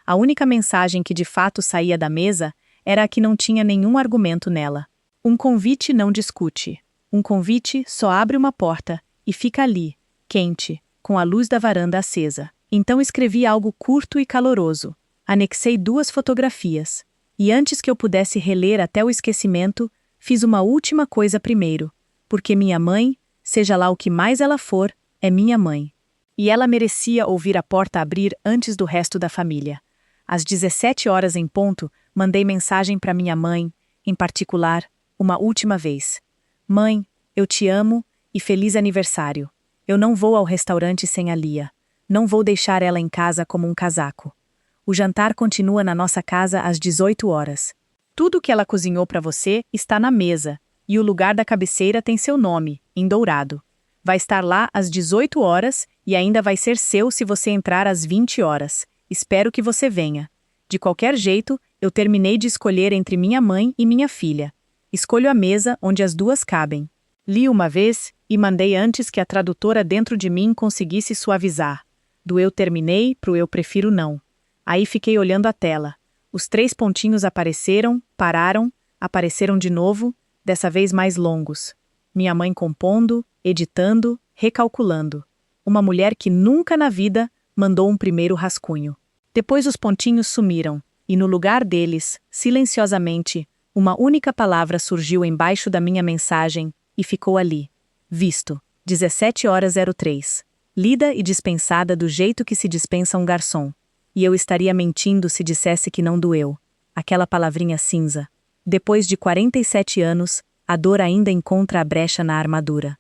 A única mensagem que de fato saía da mesa era a que não tinha nenhum argumento nela. Um convite não discute. Um convite só abre uma porta e fica ali, quente, com a luz da varanda acesa. Então escrevi algo curto e caloroso. Anexei 2 fotografias. E antes que eu pudesse reler até o esquecimento, fiz uma última coisa primeiro. Porque minha mãe, seja lá o que mais ela for, é minha mãe. E ela merecia ouvir a porta abrir antes do resto da família. Às 17 horas em ponto, mandei mensagem para minha mãe, em particular, uma última vez. Mãe, eu te amo e feliz aniversário. Eu não vou ao restaurante sem a Lia. Não vou deixar ela em casa como um casaco. O jantar continua na nossa casa às 18 horas. Tudo que ela cozinhou para você está na mesa, e o lugar da cabeceira tem seu nome, em dourado. Vai estar lá às 18 horas e ainda vai ser seu se você entrar às 20 horas. Espero que você venha. De qualquer jeito, eu terminei de escolher entre minha mãe e minha filha. Escolho a mesa onde as 2 cabem. Li uma vez e mandei antes que a tradutora dentro de mim conseguisse suavizar. Do eu terminei pro eu prefiro não. Aí fiquei olhando a tela. Os 3 pontinhos apareceram, pararam, apareceram de novo, dessa vez mais longos. Minha mãe compondo, editando, recalculando. Uma mulher que nunca na vida mandou um primeiro rascunho. Depois os pontinhos sumiram, e no lugar deles, silenciosamente, uma única palavra surgiu embaixo da minha mensagem e ficou ali. Visto. 17h03. Lida e dispensada do jeito que se dispensa um garçom. E eu estaria mentindo se dissesse que não doeu. Aquela palavrinha cinza. Depois de 47 anos, a dor ainda encontra a brecha na armadura.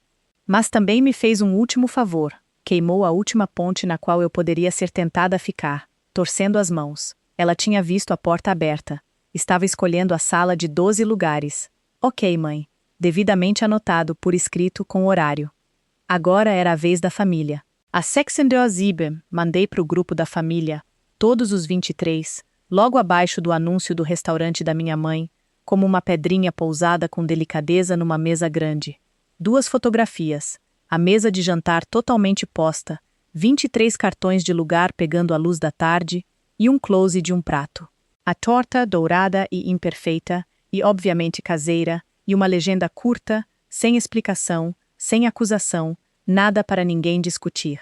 Mas também me fez um último favor. Queimou a última ponte na qual eu poderia ser tentada a ficar, torcendo as mãos. Ela tinha visto a porta aberta. Estava escolhendo a sala de 12 lugares. Ok, mãe. Devidamente anotado, por escrito, com horário. Agora era a vez da família. A 36 mandei para o grupo da família. todos os 23, logo abaixo do anúncio do restaurante da minha mãe, como uma pedrinha pousada com delicadeza numa mesa grande. 2 fotografias, a mesa de jantar totalmente posta, 23 cartões de lugar pegando a luz da tarde e um close de um prato. A torta dourada e imperfeita, e obviamente caseira, e uma legenda curta, sem explicação, sem acusação, nada para ninguém discutir.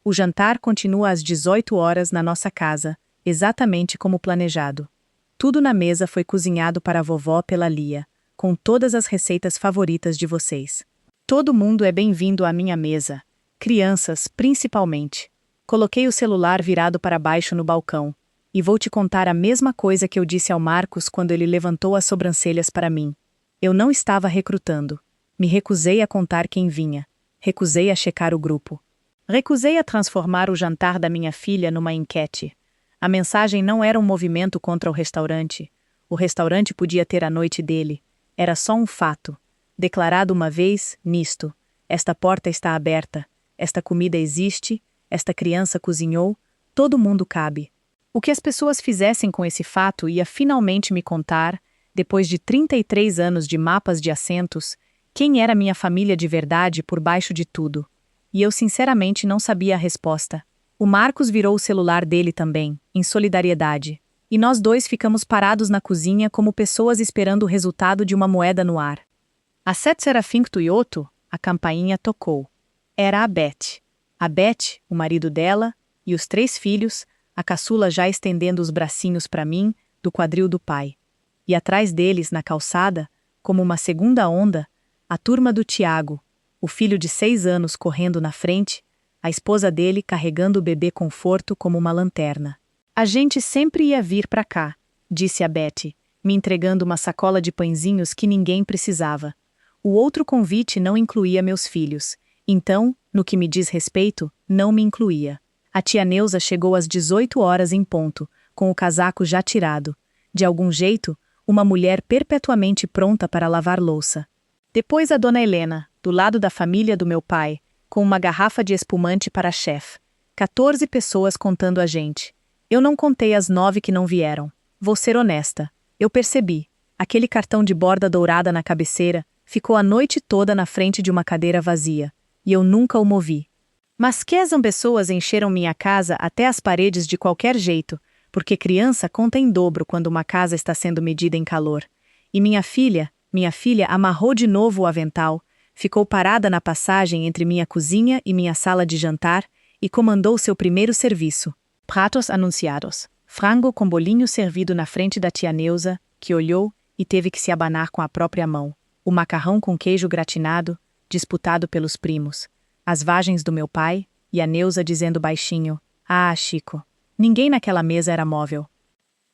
O jantar continua às 18 horas na nossa casa, exatamente como planejado. Tudo na mesa foi cozinhado para a vovó pela Lia, com todas as receitas favoritas de vocês. Todo mundo é bem-vindo à minha mesa, crianças principalmente. Coloquei o celular virado para baixo no balcão, e vou te contar a mesma coisa que eu disse ao Marcos quando ele levantou as sobrancelhas para mim. Eu não estava recrutando. Me recusei a contar quem vinha. Recusei a checar o grupo. Recusei a transformar o jantar da minha filha numa enquete. A mensagem não era um movimento contra o restaurante. O restaurante podia ter a noite dele. Era só um fato. Declarado uma vez, nisto. Esta porta está aberta. Esta comida existe. Esta criança cozinhou. Todo mundo cabe. O que as pessoas fizessem com esse fato ia finalmente me contar, depois de 33 anos de mapas de assentos, quem era minha família de verdade por baixo de tudo. E eu sinceramente não sabia a resposta. O Marcos virou o celular dele também, em solidariedade. E nós dois ficamos parados na cozinha como pessoas esperando o resultado de uma moeda no ar. Às 7h58, a campainha tocou. Era a Beth. A Beth, o marido dela, e os 3 filhos, a caçula já estendendo os bracinhos para mim, do quadril do pai. E atrás deles, na calçada, como uma segunda onda, a turma do Tiago, o filho de 6 anos correndo na frente, a esposa dele carregando o bebê conforto como uma lanterna. A gente sempre ia vir para cá, disse a Betty, me entregando uma sacola de pãezinhos que ninguém precisava. O outro convite não incluía meus filhos, então, no que me diz respeito, não me incluía. A tia Neuza chegou às 18 horas em ponto, com o casaco já tirado. De algum jeito, uma mulher perpetuamente pronta para lavar louça. Depois a dona Helena, do lado da família do meu pai, com uma garrafa de espumante para a chefe. 14 pessoas contando a gente. Eu não contei as 9 que não vieram. Vou ser honesta. Eu percebi. Aquele cartão de borda dourada na cabeceira ficou a noite toda na frente de uma cadeira vazia. E eu nunca o movi. Mas que as pessoas encheram minha casa até as paredes de qualquer jeito, porque criança conta em dobro quando uma casa está sendo medida em calor. E minha filha amarrou de novo o avental, ficou parada na passagem entre minha cozinha e minha sala de jantar e comandou seu primeiro serviço. Pratos anunciados. Frango com bolinho servido na frente da tia Neuza, que olhou e teve que se abanar com a própria mão. O macarrão com queijo gratinado, disputado pelos primos. As vagens do meu pai, e a Neuza dizendo baixinho, "Ah, Chico, ninguém naquela mesa era móvel."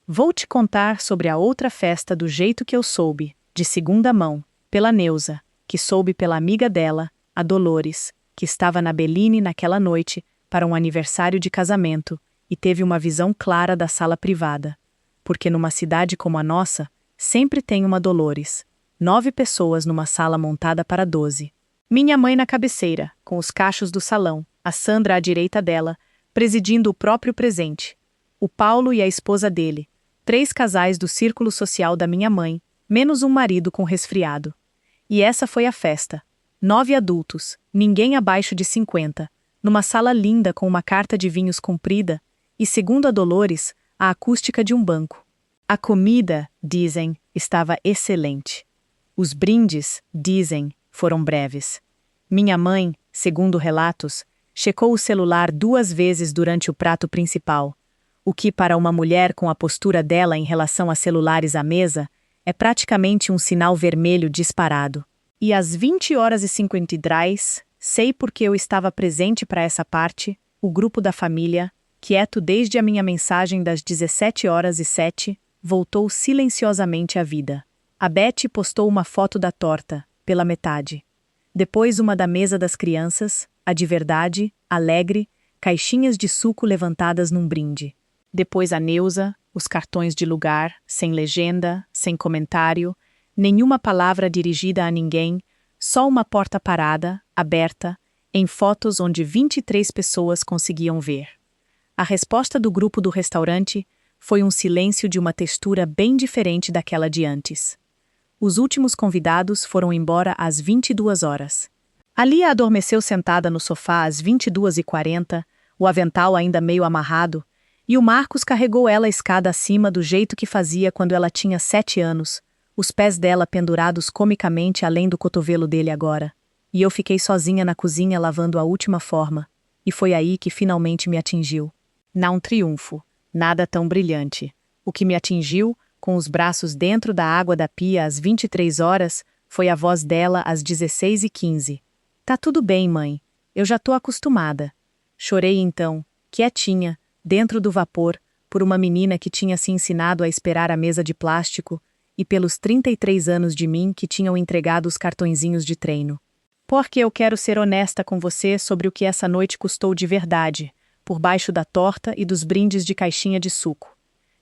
Vou te contar sobre a outra festa do jeito que eu soube, de segunda mão, pela Neuza, que soube pela amiga dela, a Dolores, que estava na Beline naquela noite, para um aniversário de casamento, e teve uma visão clara da sala privada. Porque numa cidade como a nossa, sempre tem uma Dolores. 9 pessoas numa sala montada para 12. Minha mãe na cabeceira, com os cachos do salão, a Sandra à direita dela, presidindo o próprio presente. O Paulo e a esposa dele, 3 casais do círculo social da minha mãe, menos um marido com resfriado. E essa foi a festa. 9 adultos, ninguém abaixo de 50, numa sala linda com uma carta de vinhos comprida, e segundo a Dolores, a acústica de um banco. A comida, dizem, estava excelente. Os brindes, dizem, foram breves. Minha mãe, segundo relatos, checou o celular 2 vezes durante o prato principal, o que para uma mulher com a postura dela em relação a celulares à mesa, é praticamente um sinal vermelho disparado. E às 20h53, sei porque eu estava presente para essa parte, o grupo da família, quieto desde a minha mensagem das 17h07, voltou silenciosamente à vida. A Betty postou uma foto da torta, pela metade. Depois uma da mesa das crianças, a de verdade, alegre, caixinhas de suco levantadas num brinde. Depois a Neuza, os cartões de lugar, sem legenda, sem comentário, nenhuma palavra dirigida a ninguém, só uma porta parada, aberta, em fotos onde 23 pessoas conseguiam ver. A resposta do grupo do restaurante foi um silêncio de uma textura bem diferente daquela de antes. Os últimos convidados foram embora às 22 horas. A Lia adormeceu sentada no sofá às 22h40, o avental ainda meio amarrado, e o Marcos carregou ela a escada acima do jeito que fazia quando ela tinha 7 anos, os pés dela pendurados comicamente além do cotovelo dele agora. E eu fiquei sozinha na cozinha lavando a última forma, e foi aí que finalmente me atingiu. Não um triunfo, nada tão brilhante. O que me atingiu, com os braços dentro da água da pia às 23 horas, foi a voz dela às 16h15. Tá tudo bem, mãe. Eu já tô acostumada. Chorei então, quietinha, dentro do vapor, por uma menina que tinha se ensinado a esperar à mesa de plástico e pelos 33 anos de mim que tinham entregado os cartõezinhos de treino. Porque eu quero ser honesta com você sobre o que essa noite custou de verdade, por baixo da torta e dos brindes de caixinha de suco.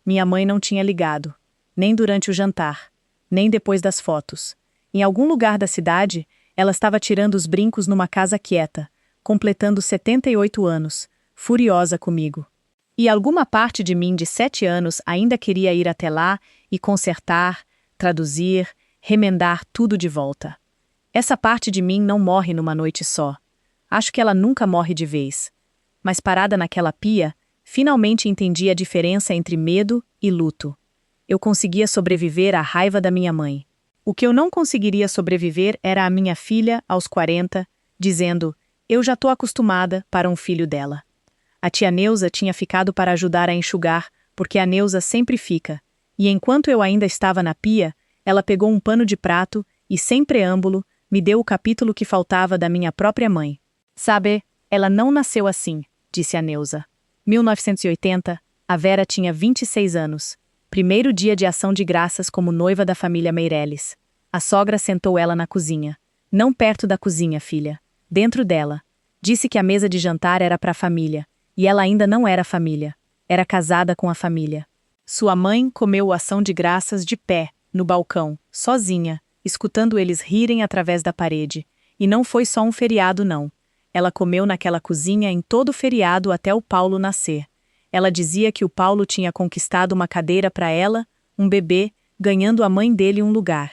Minha mãe não tinha ligado, nem durante o jantar, nem depois das fotos. Em algum lugar da cidade, ela estava tirando os brincos numa casa quieta, completando 78 anos, furiosa comigo. E alguma parte de mim de 7 anos ainda queria ir até lá e consertar, traduzir, remendar tudo de volta. Essa parte de mim não morre numa noite só. Acho que ela nunca morre de vez. Mas parada naquela pia, finalmente entendi a diferença entre medo e luto. Eu conseguia sobreviver à raiva da minha mãe. O que eu não conseguiria sobreviver era a minha filha, aos 40, dizendo, eu já tô acostumada, para um filho dela. A tia Neuza tinha ficado para ajudar a enxugar, porque a Neuza sempre fica, e enquanto eu ainda estava na pia, ela pegou um pano de prato e, sem preâmbulo, me deu o capítulo que faltava da minha própria mãe. Sabe, ela não nasceu assim, disse a Neuza. 1980, a Vera tinha 26 anos. Primeiro dia de ação de graças como noiva da família Meirelles. A sogra sentou ela na cozinha. Não perto da cozinha, filha. Dentro dela. Disse que a mesa de jantar era para a família. E ela ainda não era família. Era casada com a família. Sua mãe comeu a ação de graças de pé, no balcão, sozinha, escutando eles rirem através da parede. E não foi só um feriado, não. Ela comeu naquela cozinha em todo o feriado até o Paulo nascer. Ela dizia que o Paulo tinha conquistado uma cadeira para ela, um bebê, ganhando a mãe dele um lugar.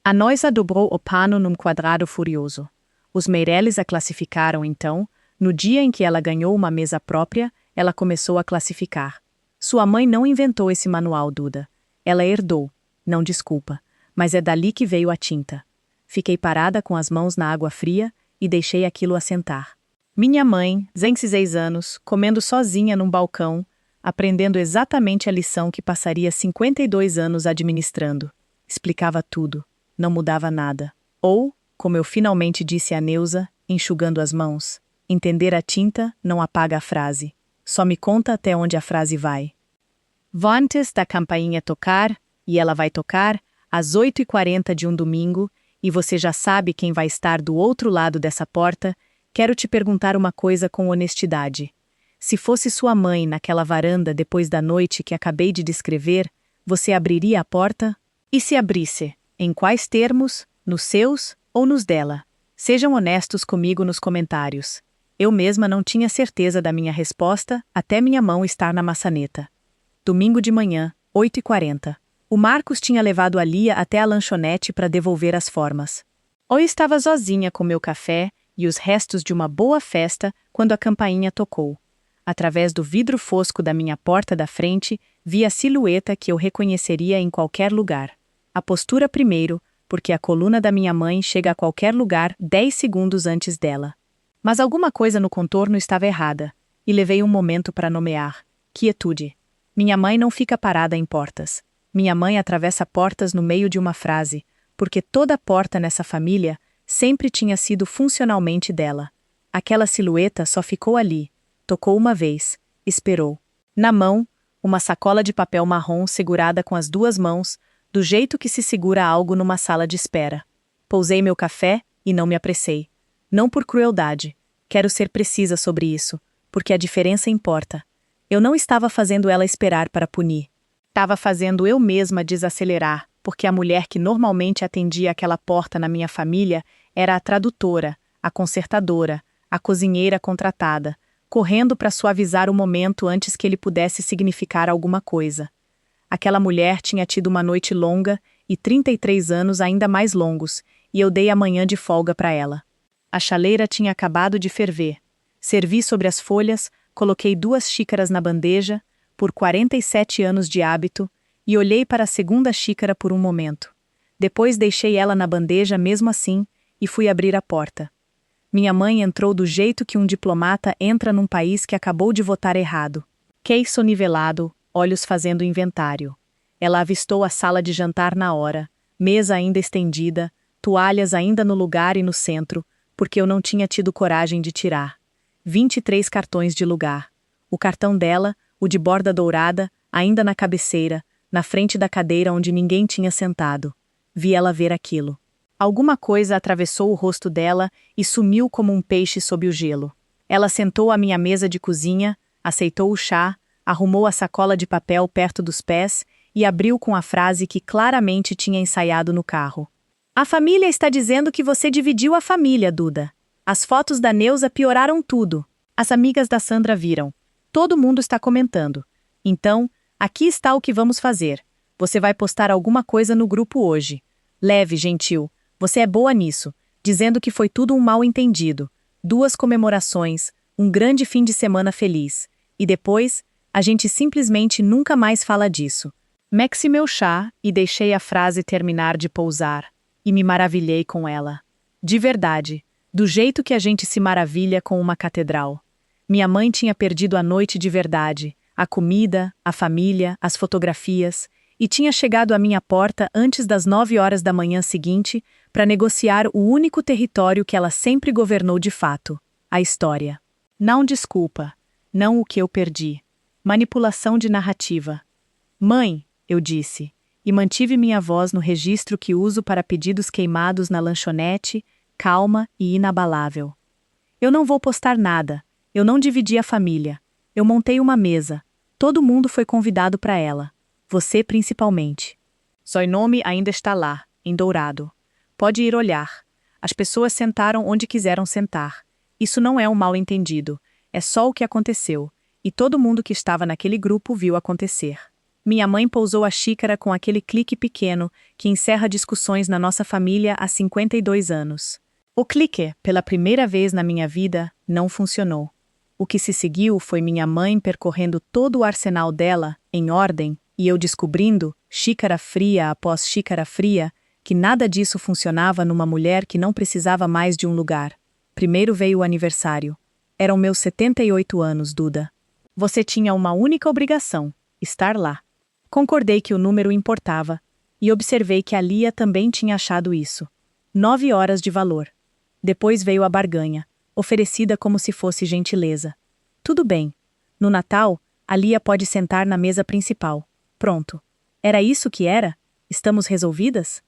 A Neuza dobrou o pano num quadrado furioso. Os Meirelles a classificaram, então. No dia em que ela ganhou uma mesa própria, ela começou a classificar. Sua mãe não inventou esse manual, Duda. Ela herdou, não desculpa, mas é dali que veio a tinta. Fiquei parada com as mãos na água fria e deixei aquilo assentar. Minha mãe, 26 anos, comendo sozinha num balcão, aprendendo exatamente a lição que passaria 52 anos administrando. Explicava tudo, não mudava nada. Ou, como eu finalmente disse a Neuza, enxugando as mãos, entender a tinta não apaga a frase. Só me conta até onde a frase vai. Antes da campainha tocar, e ela vai tocar, às 8h40 de um domingo, e você já sabe quem vai estar do outro lado dessa porta, quero te perguntar uma coisa com honestidade. Se fosse sua mãe naquela varanda depois da noite que acabei de descrever, você abriria a porta? E se abrisse, em quais termos? Nos seus ou nos dela? Sejam honestos comigo nos comentários. Eu mesma não tinha certeza da minha resposta até minha mão estar na maçaneta. Domingo de manhã, 8h40. O Marcos tinha levado a Lia até a lanchonete para devolver as formas. Eu estava sozinha com meu café e os restos de uma boa festa quando a campainha tocou. Através do vidro fosco da minha porta da frente, vi a silhueta que eu reconheceria em qualquer lugar. A postura primeiro, porque a coluna da minha mãe chega a qualquer lugar 10 segundos antes dela. Mas alguma coisa no contorno estava errada, e levei um momento para nomear. Quietude. Minha mãe não fica parada em portas. Minha mãe atravessa portas no meio de uma frase, porque toda porta nessa família sempre tinha sido funcionalmente dela. Aquela silhueta só ficou ali, tocou uma vez, esperou. Na mão, uma sacola de papel marrom segurada com as duas mãos, do jeito que se segura algo numa sala de espera. Pousei meu café e não me apressei. Não por crueldade. Quero ser precisa sobre isso, porque a diferença importa. Eu não estava fazendo ela esperar para punir. Estava fazendo eu mesma desacelerar, porque a mulher que normalmente atendia aquela porta na minha família era a tradutora, a consertadora, a cozinheira contratada, correndo para suavizar o momento antes que ele pudesse significar alguma coisa. Aquela mulher tinha tido uma noite longa e 33 anos ainda mais longos, e eu dei a manhã de folga para ela. A chaleira tinha acabado de ferver. Servi sobre as folhas, coloquei 2 xícaras na bandeja, por 47 anos de hábito, e olhei para a segunda xícara por um momento. Depois deixei ela na bandeja mesmo assim e fui abrir a porta. Minha mãe entrou do jeito que um diplomata entra num país que acabou de votar errado. Queixo nivelado, olhos fazendo inventário. Ela avistou a sala de jantar na hora, mesa ainda estendida, toalhas ainda no lugar e no centro, porque eu não tinha tido coragem de tirar. 23 cartões de lugar. O cartão dela, o de borda dourada, ainda na cabeceira, na frente da cadeira onde ninguém tinha sentado. Vi ela ver aquilo. Alguma coisa atravessou o rosto dela e sumiu como um peixe sob o gelo. Ela sentou à minha mesa de cozinha, aceitou o chá, arrumou a sacola de papel perto dos pés e abriu com a frase que claramente tinha ensaiado no carro. A família está dizendo que você dividiu a família, Duda. As fotos da Neuza pioraram tudo. As amigas da Sandra viram. Todo mundo está comentando. Então, aqui está o que vamos fazer. Você vai postar alguma coisa no grupo hoje. Leve, gentil. Você é boa nisso, dizendo que foi tudo um mal-entendido. 2 comemorações, um grande fim de semana feliz. E depois, a gente simplesmente nunca mais fala disso. Mexi meu chá e deixei a frase terminar de pousar. E me maravilhei com ela. De verdade, do jeito que a gente se maravilha com uma catedral. Minha mãe tinha perdido a noite de verdade, a comida, a família, as fotografias, e tinha chegado à minha porta antes das 9 horas da manhã seguinte para negociar o único território que ela sempre governou de fato, a história. Não desculpa, não o que eu perdi. Manipulação de narrativa. Mãe, eu disse, e mantive minha voz no registro que uso para pedidos queimados na lanchonete, calma e inabalável. Eu não vou postar nada, eu não dividi a família. Eu montei uma mesa, todo mundo foi convidado para ela. Você principalmente. Seu nome ainda está lá, em dourado. Pode ir olhar. As pessoas sentaram onde quiseram sentar. Isso não é um mal-entendido, é só o que aconteceu, e todo mundo que estava naquele grupo viu acontecer. Minha mãe pousou a xícara com aquele clique pequeno que encerra discussões na nossa família há 52 anos. O clique, pela primeira vez na minha vida, não funcionou. O que se seguiu foi minha mãe percorrendo todo o arsenal dela, em ordem, e eu descobrindo, xícara fria após xícara fria, que nada disso funcionava numa mulher que não precisava mais de um lugar. Primeiro veio o aniversário. Eram meus 78 anos, Duda. Você tinha uma única obrigação, estar lá. Concordei que o número importava, e observei que a Lia também tinha achado isso. 9 horas de valor. Depois veio a barganha, oferecida como se fosse gentileza. Tudo bem. No Natal, a Lia pode sentar na mesa principal. Pronto. Era isso que era? Estamos resolvidas?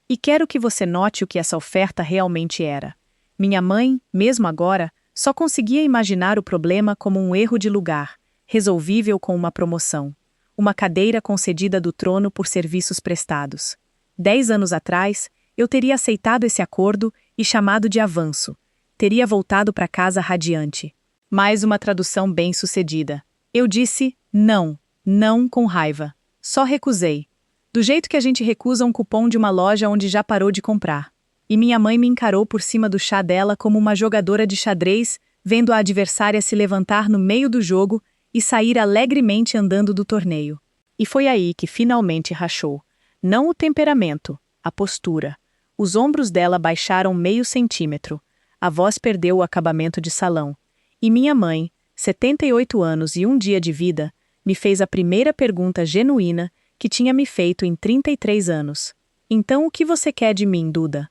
E quero que você note o que essa oferta realmente era. Minha mãe, mesmo agora, só conseguia imaginar o problema como um erro de lugar, resolvível com uma promoção. Uma cadeira concedida do trono por serviços prestados. 10 anos atrás, eu teria aceitado esse acordo e chamado de avanço. Teria voltado para casa radiante. Mais uma tradução bem-sucedida. Eu disse não, não com raiva. Só recusei. Do jeito que a gente recusa um cupom de uma loja onde já parou de comprar. E minha mãe me encarou por cima do chá dela como uma jogadora de xadrez, vendo a adversária se levantar no meio do jogo e sair alegremente andando do torneio. E foi aí que finalmente rachou. Não o temperamento, a postura. Os ombros dela baixaram meio centímetro. A voz perdeu o acabamento de salão. E minha mãe, 78 anos e um dia de vida, me fez a primeira pergunta genuína que tinha me feito em 33 anos. Então o que você quer de mim, Duda?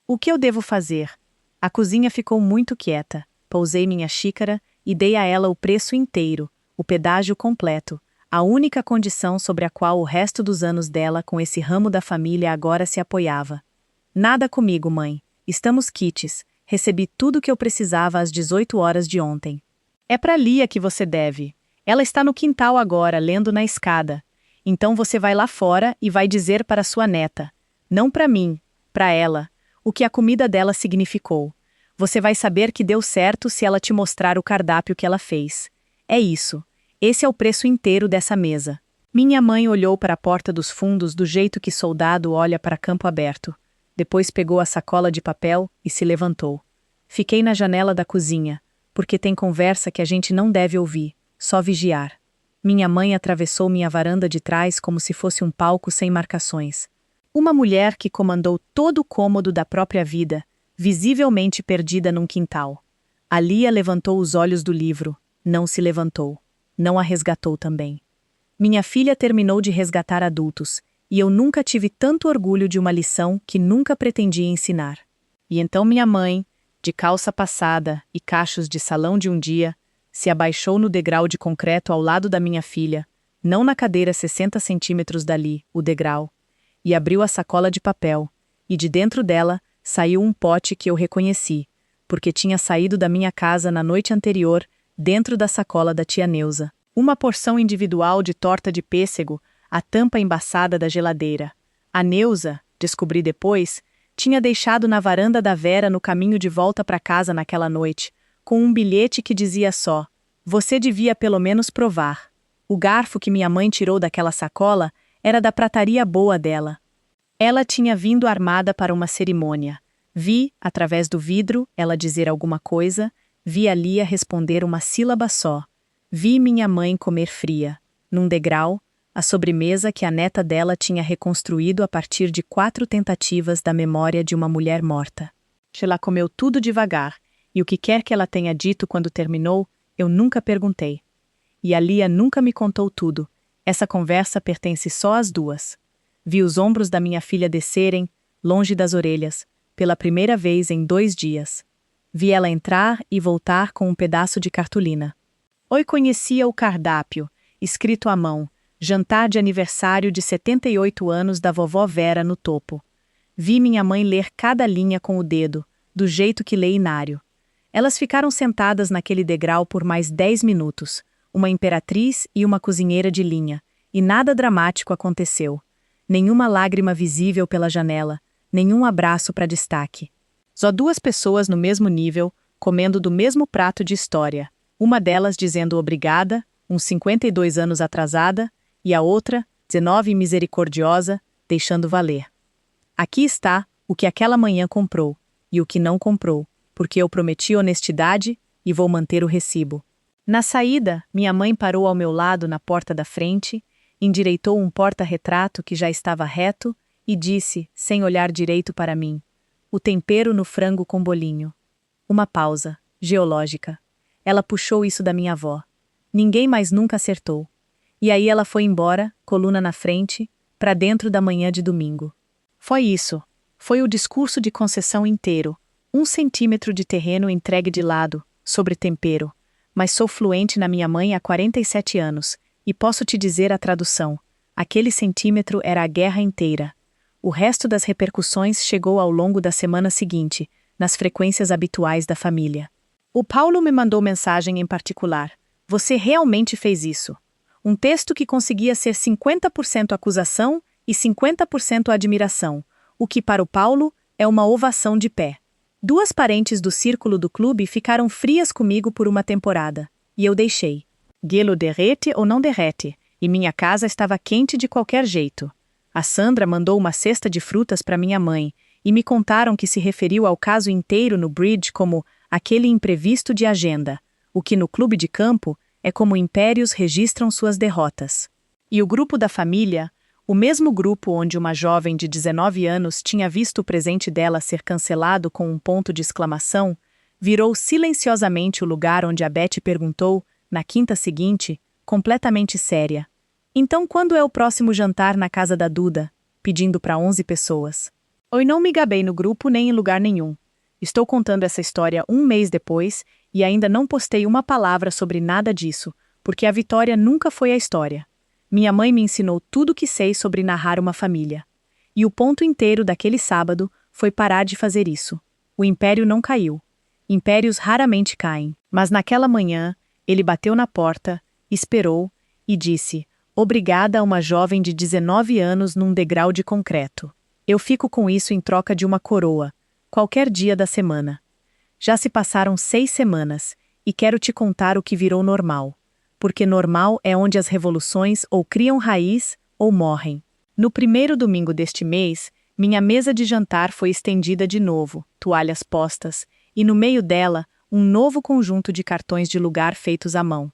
O que eu devo fazer? A cozinha ficou muito quieta. Pousei minha xícara e dei a ela o preço inteiro, o pedágio completo, a única condição sobre a qual o resto dos anos dela com esse ramo da família agora se apoiava. Nada comigo, mãe. Estamos quites. Recebi tudo o que eu precisava às 18 horas de ontem. É para Lia que você deve. Ela está no quintal agora, lendo na escada. Então você vai lá fora e vai dizer para sua neta, não para mim, para ela, o que a comida dela significou. Você vai saber que deu certo se ela te mostrar o cardápio que ela fez. É isso. Esse é o preço inteiro dessa mesa. Minha mãe olhou para a porta dos fundos do jeito que soldado olha para campo aberto. Depois pegou a sacola de papel e se levantou. Fiquei na janela da cozinha, porque tem conversa que a gente não deve ouvir, só vigiar. Minha mãe atravessou minha varanda de trás como se fosse um palco sem marcações. Uma mulher que comandou todo o cômodo da própria vida, visivelmente perdida num quintal. A Lia levantou os olhos do livro, não se levantou. Não a resgatou também. Minha filha terminou de resgatar adultos, e eu nunca tive tanto orgulho de uma lição que nunca pretendia ensinar. E então minha mãe, de calça passada e cachos de salão de um dia, se abaixou no degrau de concreto ao lado da minha filha, não na cadeira 60 centímetros dali, o degrau, e abriu a sacola de papel, e de dentro dela saiu um pote que eu reconheci, porque tinha saído da minha casa na noite anterior, dentro da sacola da tia Neuza. Uma porção individual de torta de pêssego, a tampa embaçada da geladeira. A Neuza, descobri depois, tinha deixado na varanda da Vera no caminho de volta para casa naquela noite, com um bilhete que dizia só: "Você devia pelo menos provar." O garfo que minha mãe tirou daquela sacola era da prataria boa dela. Ela tinha vindo armada para uma cerimônia. Vi, através do vidro, ela dizer alguma coisa, vi a Lia responder uma sílaba só. Vi minha mãe comer fria, num degrau, a sobremesa que a neta dela tinha reconstruído a partir de 4 tentativas da memória de uma mulher morta. Ela comeu tudo devagar, e o que quer que ela tenha dito quando terminou, eu nunca perguntei. E a Lia nunca me contou tudo. Essa conversa pertence só às duas. Vi os ombros da minha filha descerem, longe das orelhas, pela primeira vez em 2 dias. Vi ela entrar e voltar com um pedaço de cartolina. Oi, conhecia o cardápio, escrito à mão, jantar de aniversário de 78 anos da vovó Vera no topo. Vi minha mãe ler cada linha com o dedo, do jeito que lê Inário. Elas ficaram sentadas naquele degrau por mais 10 minutos, uma imperatriz e uma cozinheira de linha, e nada dramático aconteceu. Nenhuma lágrima visível pela janela, nenhum abraço para destaque. Só 2 pessoas no mesmo nível, comendo do mesmo prato de história. Uma delas dizendo obrigada, uns 52 anos atrasada, e a outra, 19 e misericordiosa, deixando valer. Aqui está o que aquela manhã comprou, e o que não comprou, porque eu prometi honestidade e vou manter o recibo. Na saída, minha mãe parou ao meu lado na porta da frente, endireitou um porta-retrato que já estava reto e disse, sem olhar direito para mim: "O tempero no frango com bolinho." Uma pausa, geológica. Ela puxou isso da minha avó. Ninguém mais nunca acertou. E aí ela foi embora, coluna na frente, para dentro da manhã de domingo. Foi isso. Foi o discurso de concessão inteiro. 1 centímetro de terreno entregue de lado, sobre tempero. Mas sou fluente na minha mãe há 47 anos, e posso te dizer a tradução. Aquele centímetro era a guerra inteira. O resto das repercussões chegou ao longo da semana seguinte, nas frequências habituais da família. O Paulo me mandou mensagem em particular. Você realmente fez isso. Um texto que conseguia ser 50% acusação e 50% admiração, o que para o Paulo é uma ovação de pé. 2 parentes do círculo do clube ficaram frias comigo por uma temporada, e eu deixei. Gelo derrete ou não derrete, e minha casa estava quente de qualquer jeito. A Sandra mandou uma cesta de frutas para minha mãe, e me contaram que se referiu ao caso inteiro no bridge como aquele imprevisto de agenda, o que no clube de campo é como impérios registram suas derrotas. E o grupo da família, o mesmo grupo onde uma jovem de 19 anos tinha visto o presente dela ser cancelado com um ponto de exclamação, virou silenciosamente o lugar onde a Beth perguntou, na quinta seguinte, completamente séria: "Então quando é o próximo jantar na casa da Duda?" Pedindo para 11 pessoas. Eu não me gabei no grupo nem em lugar nenhum. Estou contando essa história 1 mês depois e ainda não postei uma palavra sobre nada disso, porque a Vitória nunca foi a história. Minha mãe me ensinou tudo o que sei sobre narrar uma família. E o ponto inteiro daquele sábado foi parar de fazer isso. O império não caiu. Impérios raramente caem. Mas naquela manhã, ele bateu na porta, esperou e disse: "Obrigada a uma jovem de 19 anos num degrau de concreto. Eu fico com isso em troca de uma coroa, qualquer dia da semana." Já se passaram 6 semanas, e quero te contar o que virou normal. Porque normal é onde as revoluções ou criam raiz ou morrem. No primeiro domingo deste mês, minha mesa de jantar foi estendida de novo, toalhas postas, e no meio dela, um novo conjunto de cartões de lugar feitos à mão.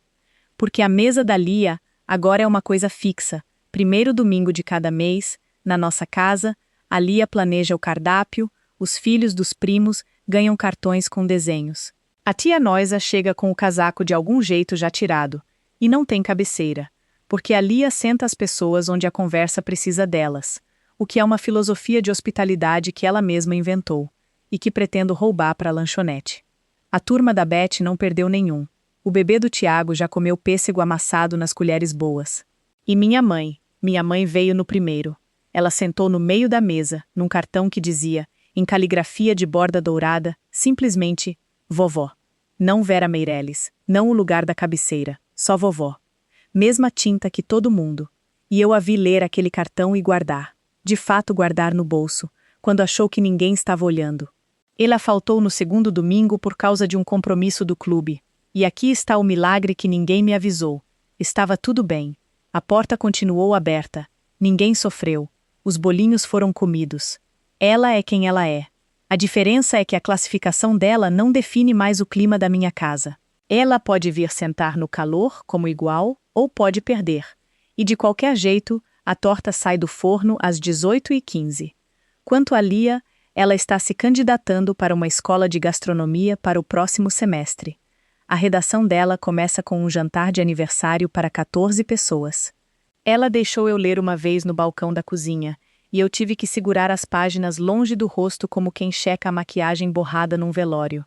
Porque a mesa da Lia agora é uma coisa fixa. Primeiro domingo de cada mês, na nossa casa, a Lia planeja o cardápio, os filhos dos primos ganham cartões com desenhos. A tia Noisa chega com o casaco de algum jeito já tirado, e não tem cabeceira, porque a Lia senta as pessoas onde a conversa precisa delas, o que é uma filosofia de hospitalidade que ela mesma inventou, e que pretendo roubar para a lanchonete. A turma da Beth não perdeu nenhum. O bebê do Tiago já comeu pêssego amassado nas colheres boas. E minha mãe veio no primeiro. Ela sentou no meio da mesa, num cartão que dizia, em caligrafia de borda dourada, simplesmente, vovó. Não Vera Meirelles, não o lugar da cabeceira, só vovó. Mesma tinta que todo mundo. E eu a vi ler aquele cartão e guardar. De fato guardar no bolso, quando achou que ninguém estava olhando. Ela faltou no segundo domingo por causa de um compromisso do clube. E aqui está o milagre que ninguém me avisou. Estava tudo bem. A porta continuou aberta. Ninguém sofreu. Os bolinhos foram comidos. Ela é quem ela é. A diferença é que a classificação dela não define mais o clima da minha casa. Ela pode vir sentar no calor como igual ou pode perder. E de qualquer jeito, a torta sai do forno às 18h15. Quanto a Lia, ela está se candidatando para uma escola de gastronomia para o próximo semestre. A redação dela começa com um jantar de aniversário para 14 pessoas. Ela deixou eu ler uma vez no balcão da cozinha, e eu tive que segurar as páginas longe do rosto como quem checa a maquiagem borrada num velório.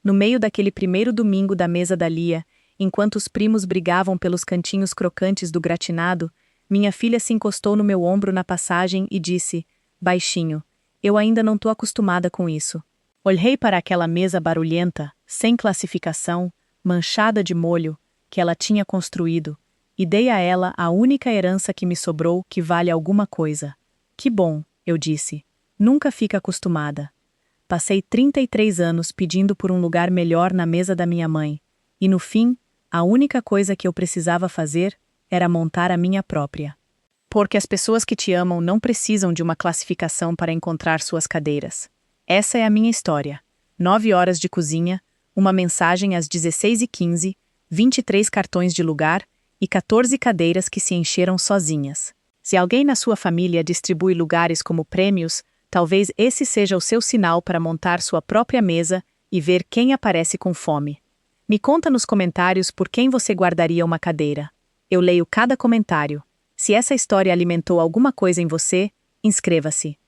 No meio daquele primeiro domingo da mesa da Lia, enquanto os primos brigavam pelos cantinhos crocantes do gratinado, minha filha se encostou no meu ombro na passagem e disse, baixinho, eu ainda não tô acostumada com isso. Olhei para aquela mesa barulhenta, sem classificação, manchada de molho, que ela tinha construído, e dei a ela a única herança que me sobrou que vale alguma coisa. Que bom, eu disse. Nunca fica acostumada. Passei 33 anos pedindo por um lugar melhor na mesa da minha mãe, e no fim, a única coisa que eu precisava fazer era montar a minha própria. Porque as pessoas que te amam não precisam de uma classificação para encontrar suas cadeiras. Essa é a minha história. 9 horas de cozinha, uma mensagem às 16h15, 23 cartões de lugar e 14 cadeiras que se encheram sozinhas. Se alguém na sua família distribui lugares como prêmios, talvez esse seja o seu sinal para montar sua própria mesa e ver quem aparece com fome. Me conta nos comentários por quem você guardaria uma cadeira. Eu leio cada comentário. Se essa história alimentou alguma coisa em você, inscreva-se.